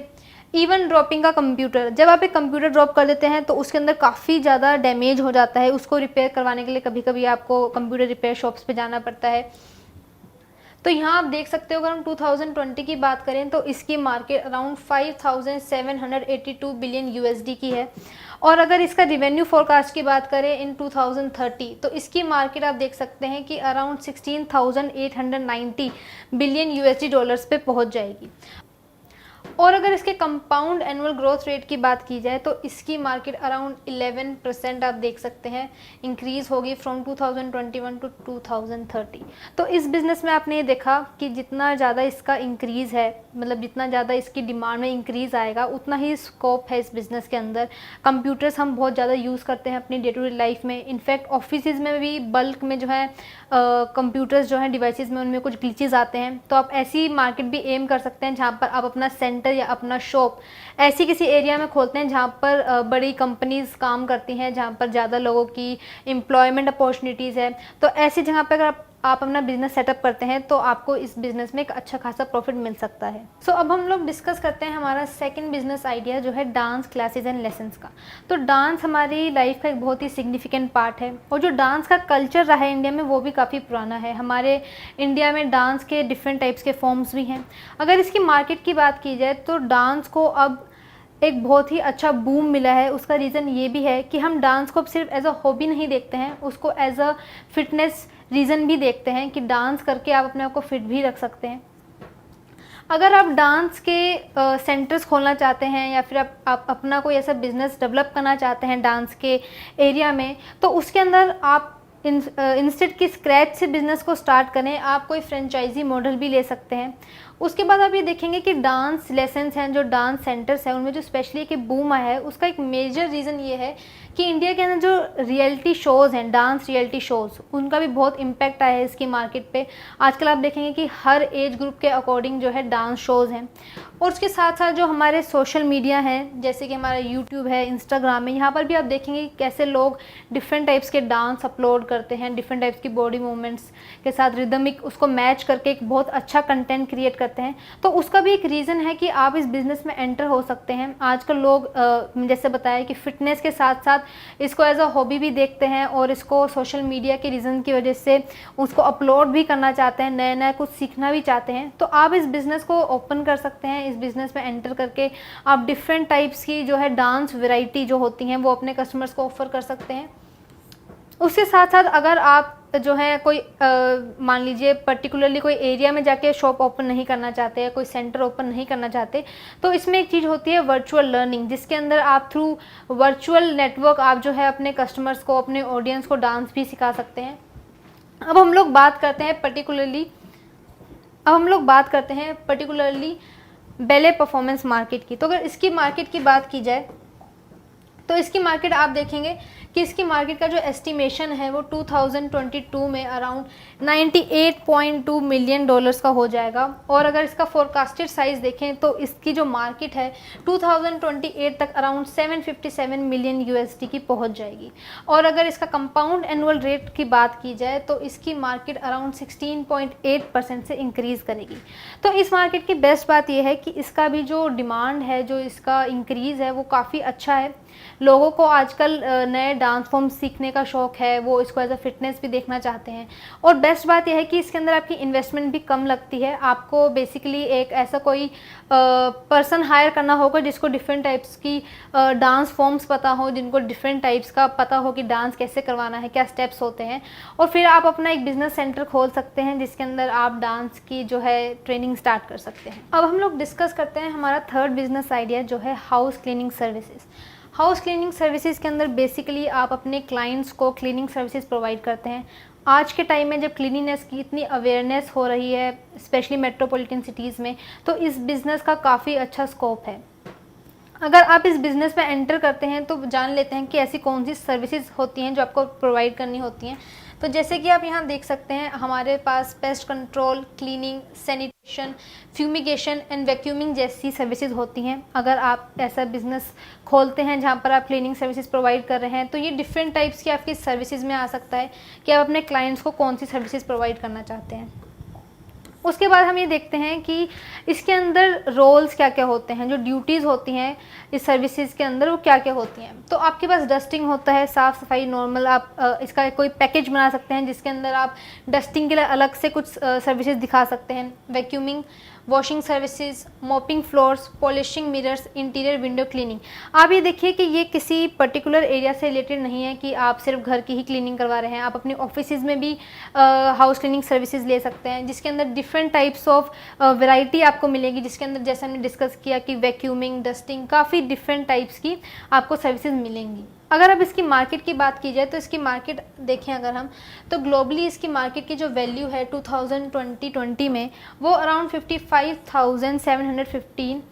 इवन ड्रॉपिंग का कंप्यूटर। जब आप एक कंप्यूटर ड्रॉप कर देते हैं तो उसके अंदर काफ़ी ज़्यादा डैमेज हो जाता है, उसको रिपेयर करवाने के लिए कभी कभी आपको कंप्यूटर रिपेयर शॉप्स पे जाना पड़ता है। तो यहाँ आप देख सकते हो अगर हम 2020 की बात करें तो इसकी मार्केट अराउंड 5,782 बिलियन यूएसडी की है। और अगर इसका रिवेन्यू फोरकास्ट की बात करें इन 2030 तो इसकी मार्केट आप देख सकते हैं कि अराउंड 16,890 बिलियन यूएसडी डॉलर्स पे पहुँच जाएगी। और अगर इसके कंपाउंड एनुअल ग्रोथ रेट की बात की जाए तो इसकी मार्केट अराउंड 11% आप देख सकते हैं इंक्रीज़ होगी फ्रॉम 2021 टू 2030। तो इस बिज़नेस में आपने ये देखा कि जितना ज़्यादा इसका इंक्रीज़ है, मतलब जितना ज़्यादा इसकी डिमांड में इंक्रीज़ आएगा उतना ही स्कोप है इस बिज़नेस के अंदर। कंप्यूटर्स हम बहुत ज़्यादा यूज़ करते हैं अपनी डे टू डे लाइफ में, इनफैक्ट ऑफिसेज में भी बल्क में जो है कंप्यूटर्स जो हैं डिवाइसेस में उनमें कुछ ग्लिचेस आते हैं। तो आप ऐसी मार्केट भी एम कर सकते हैं जहाँ पर आप अपना सेंटर या अपना शॉप ऐसी किसी एरिया में खोलते हैं जहाँ पर बड़ी कंपनीज काम करती हैं, जहाँ पर ज़्यादा लोगों की एम्प्लॉयमेंट अपॉर्चुनिटीज़ है। तो ऐसी जगह पर अगर आप अपना बिजनेस सेटअप करते हैं तो आपको इस बिज़नेस में एक अच्छा खासा प्रॉफिट मिल सकता है। सो अब हम लोग डिस्कस करते हैं हमारा सेकंड बिजनेस आइडिया जो है डांस क्लासेस एंड लेसन्स का। तो डांस हमारी लाइफ का एक बहुत ही सिग्निफिकेंट पार्ट है और जो डांस का कल्चर रहा है इंडिया में वो भी काफ़ी पुराना है। हमारे इंडिया में डांस के डिफरेंट टाइप्स के फॉर्म्स भी हैं। अगर इसकी मार्केट की बात की जाए तो डांस को अब एक बहुत ही अच्छा बूम मिला है। उसका रीज़न ये भी है कि हम डांस को अब सिर्फ एज अ हॉबी नहीं देखते हैं, उसको एज अ फिटनेस रीज़न भी देखते हैं कि डांस करके आप अपने आप को फिट भी रख सकते हैं। अगर आप डांस के सेंटर्स खोलना चाहते हैं या फिर आप अपना कोई ऐसा बिजनेस डेवलप करना चाहते हैं डांस के एरिया में, तो उसके अंदर आप इंस्टेड की स्क्रैच से बिज़नेस को स्टार्ट करें। आप कोई फ्रेंचाइजी मॉडल भी ले सकते हैं। उसके बाद आप ये देखेंगे कि डांस लेसन्स हैं, जो डांस सेंटर्स हैं, उनमें जो स्पेशली एक बूम आया है उसका एक मेजर रीज़न ये है कि इंडिया के अंदर जो रियलिटी शोज़ हैं, डांस रियलिटी शोज़, उनका भी बहुत इम्पैक्ट आया है इसकी मार्केट पे। आजकल आप देखेंगे कि हर एज ग्रुप के अकॉर्डिंग जो है डांस शोज़ हैं। और उसके साथ साथ जो हमारे सोशल मीडिया हैं, जैसे कि हमारा यूट्यूब है, इंस्टाग्राम है, यहाँ पर भी आप देखेंगे कि कैसे लोग डिफरेंट टाइप्स के डांस अपलोड करते हैं, डिफरेंट टाइप्स की बॉडी मूवमेंट्स के साथ रिदमिक उसको मैच करके एक बहुत अच्छा कंटेंट क्रिएट करते हैं। तो उसका भी एक रीज़न है कि आप इस बिज़नेस में एंटर हो सकते हैं। आजकल लोग जैसे बताया कि फ़िटनेस के साथ साथ इसको एज अ हॉबी भी देखते हैं और इसको सोशल मीडिया के रीज़न की वजह से उसको अपलोड भी करना चाहते हैं, नया नया कुछ सीखना भी चाहते हैं। तो आप इस बिज़नेस को ओपन कर सकते हैं। इस बिज़नेस में एंटर करके आप डिफरेंट टाइप्स की जो है डांस वैरायटी जो होती हैं वो अपने कस्टमर्स को ऑफ़र कर सकते हैं। उसके साथ साथ अगर आप जो है कोई मान लीजिए पर्टिकुलरली कोई एरिया में जाके शॉप ओपन नहीं करना चाहते या कोई सेंटर ओपन नहीं करना चाहते, तो इसमें एक चीज़ होती है वर्चुअल लर्निंग, जिसके अंदर आप थ्रू वर्चुअल नेटवर्क आप जो है अपने कस्टमर्स को, अपने ऑडियंस को डांस भी सिखा सकते हैं। अब हम लोग बात करते हैं पर्टिकुलरली बैले परफॉर्मेंस मार्केट की। तो अगर इसकी मार्केट की बात की जाए तो इसकी मार्केट आप देखेंगे कि इसकी मार्केट का जो एस्टिमेशन है वो 2022 में अराउंड 98.2 मिलियन डॉलर्स का हो जाएगा। और अगर इसका फोरकास्टेड साइज़ देखें तो इसकी जो मार्केट है 2028 तक अराउंड 757 मिलियन यूएसडी की पहुंच जाएगी। और अगर इसका कंपाउंड एनुअल रेट की बात की जाए तो इसकी मार्केट अराउंड 16.8% से इंक्रीज़ करेगी। तो इस मार्केट की बेस्ट बात यह है कि इसका भी जो डिमांड है, जो इसका इंक्रीज़ है वो काफ़ी अच्छा है। लोगों को आजकल नए डांस फॉर्म सीखने का शौक़ है, वो इसको एज अ फिटनेस भी देखना चाहते हैं। और बेस्ट बात यह है कि इसके अंदर आपकी इन्वेस्टमेंट भी कम लगती है। आपको बेसिकली एक ऐसा कोई पर्सन हायर करना होगा जिसको डिफरेंट टाइप्स की डांस फॉर्म्स पता हो, जिनको डिफरेंट टाइप्स का पता हो कि डांस कैसे करवाना है, क्या स्टेप्स होते हैं। और फिर आप अपना एक बिजनेस सेंटर खोल सकते हैं जिसके अंदर आप डांस की जो है ट्रेनिंग स्टार्ट कर सकते हैं। अब हम लोग डिस्कस करते हैं हमारा थर्ड बिजनेस आइडिया जो है house cleaning services. House cleaning services के अंदर बेसिकली आप अपने क्लाइंट्स को क्लीनिंग सर्विसेज प्रोवाइड करते हैं। आज के टाइम में जब क्लीनिनेस की इतनी अवेयरनेस हो रही है, स्पेशली मेट्रोपॉलिटन सिटीज़ में, तो इस बिज़नेस का काफ़ी अच्छा स्कोप है। अगर आप इस बिज़नेस में एंटर करते हैं तो जान लेते हैं कि ऐसी कौन सी सर्विसेज होती हैं जो आपको प्रोवाइड करनी होती हैं। तो जैसे कि आप यहाँ देख सकते हैं हमारे पास pest control, cleaning, sanitation, fumigation and vacuuming जैसी सर्विसेज होती हैं। अगर आप ऐसा बिज़नेस खोलते हैं जहाँ पर आप क्लीनिंग सर्विसेज प्रोवाइड कर रहे हैं तो ये डिफरेंट टाइप्स की आपकी सर्विसेज में आ सकता है कि आप अपने क्लाइंट्स को कौन सी सर्विसेज प्रोवाइड करना चाहते हैं। उसके बाद हम ये देखते हैं कि इसके अंदर रोल्स क्या क्या होते हैं, जो ड्यूटीज़ होती हैं इस सर्विसेज के अंदर वो क्या क्या होती हैं। तो आपके पास डस्टिंग होता है, साफ़ सफाई नॉर्मल। आप इसका कोई पैकेज बना सकते हैं जिसके अंदर आप डस्टिंग के लिए अलग से कुछ सर्विसेज दिखा सकते हैं। Vacuuming washing services, mopping floors, polishing mirrors, interior window cleaning. आप ये देखिए कि ये किसी पर्टिकुलर एरिया से रिलेटेड नहीं है कि आप सिर्फ घर की ही क्लीनिंग करवा रहे हैं, आप अपनी ऑफिसेज में भी हाउस क्लीनिंग सर्विसेज ले सकते हैं, जिसके अंदर डिफरेंट टाइप्स ऑफ वैरायटी आपको मिलेगी, जिसके अंदर जैसे हमने डिस्कस किया कि वैक्यूमिंग, डस्टिंग, काफ़ी डिफरेंट टाइप्स की आपको सर्विसेज मिलेंगी। अगर अब इसकी मार्केट की बात की जाए तो इसकी मार्केट देखें अगर हम, तो ग्लोबली इसकी मार्केट की जो वैल्यू है 2020 में वो अराउंड 55,715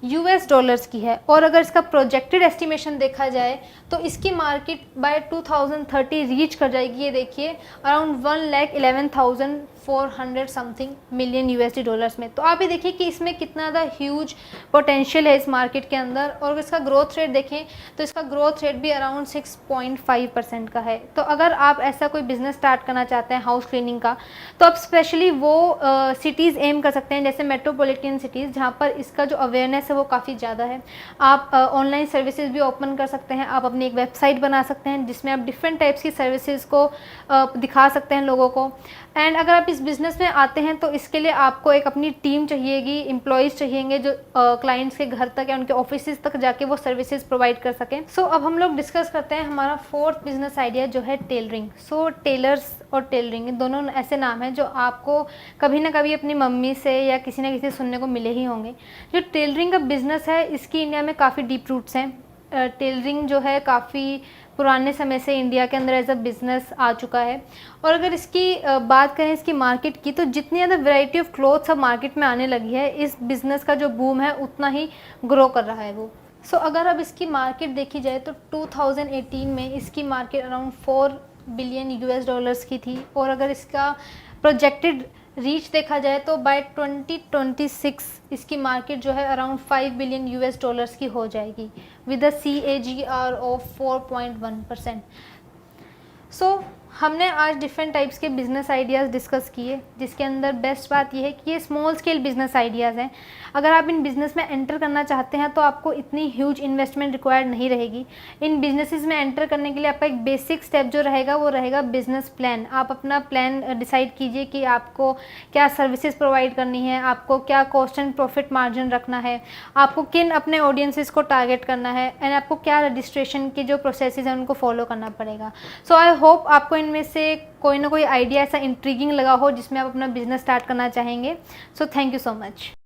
यूएस डॉलर्स की है। और अगर इसका प्रोजेक्टेड एस्टिमेशन देखा जाए तो इसकी मार्केट बाय 2030 रीच कर जाएगी, ये देखिए, around 1,11,400 something million USD dollars में। तो आप ये देखिए कि इसमें कितना ज़्यादा ह्यूज पोटेंशियल है इस मार्केट के अंदर। और इसका ग्रोथ रेट देखें तो इसका ग्रोथ रेट भी अराउंड 6.5% का है। तो अगर आप ऐसा कोई बिजनेस स्टार्ट करना चाहते हैं हाउस क्लीनिंग का, तो आप स्पेशली वो सिटीज़ एम कर सकते हैं, जैसे मेट्रोपॉलिटन सिटीज़, जहाँ पर इसका जो अवेयरनेस है वो काफ़ी ज़्यादा है। आप ऑनलाइन सर्विसेज भी ओपन कर सकते हैं, आप अपनी एक वेबसाइट बना सकते हैं जिसमें आप डिफरेंट टाइप्स की सर्विसेज को दिखा सकते हैं लोगों को। एंड अगर आप इस बिज़नेस में आते हैं तो इसके लिए आपको एक अपनी टीम चाहिएगी, एम्प्लॉयज़ चाहिएंगे जो क्लाइंट्स के घर तक या उनके ऑफिस तक जाके वो सर्विसेज प्रोवाइड कर सकें। सो अब हम लोग डिस्कस करते हैं हमारा फोर्थ बिजनेस आइडिया जो है टेलरिंग। सो टेलर्स और टेलरिंग दोनों ऐसे नाम हैं जो आपको कभी ना कभी अपनी मम्मी से या किसी न किसी सुनने को मिले ही होंगे। जो टेलरिंग का बिज़नेस है इसकी इंडिया में काफ़ी डीप रूट्स हैं। टेलरिंग जो है काफ़ी पुराने समय से इंडिया के अंदर एज अ बिज़नेस आ चुका है। और अगर इसकी बात करें इसकी मार्केट की, तो जितनी ज़्यादा वैरायटी ऑफ क्लोथ्स अब मार्केट में आने लगी है, इस बिज़नेस का जो बूम है उतना ही ग्रो कर रहा है वो। सो अगर अब इसकी मार्केट देखी जाए तो 2018 में इसकी market around 4 billion US dollars की थी। और अगर इसका प्रोजेक्टेड रीच देखा जाए तो बाय 2026 इसकी मार्केट जो है अराउंड 5 बिलियन यूएस डॉलर्स की हो जाएगी विद अ CAGR ऑफ 4.1%। सो हमने आज डिफरेंट टाइप्स के बिज़नेस आइडियाज़ डिस्कस किए, जिसके अंदर बेस्ट बात यह है कि ये स्मॉल स्केल बिज़नेस आइडियाज़ हैं। अगर आप इन बिज़नेस में एंटर करना चाहते हैं तो आपको इतनी ह्यूज इन्वेस्टमेंट रिक्वायर्ड नहीं रहेगी। इन बिजनेसेस में एंटर करने के लिए आपका एक बेसिक स्टेप जो रहेगा वो रहेगा बिज़नेस प्लान। आप अपना प्लान डिसाइड कीजिए कि आपको क्या सर्विसेज प्रोवाइड करनी है, आपको क्या कॉस्ट एंड प्रॉफिट मार्जिन रखना है, आपको किन अपने ऑडियंसेस को टारगेट करना है, एंड आपको क्या रजिस्ट्रेशन के जो प्रोसेसेस हैं उनको फॉलो करना पड़ेगा। सो आई होप आपको इनमें से कोई ना कोई आइडिया ऐसा इंट्रीगिंग लगा हो जिसमें आप अपना बिजनेस स्टार्ट करना चाहेंगे। So thank you so much.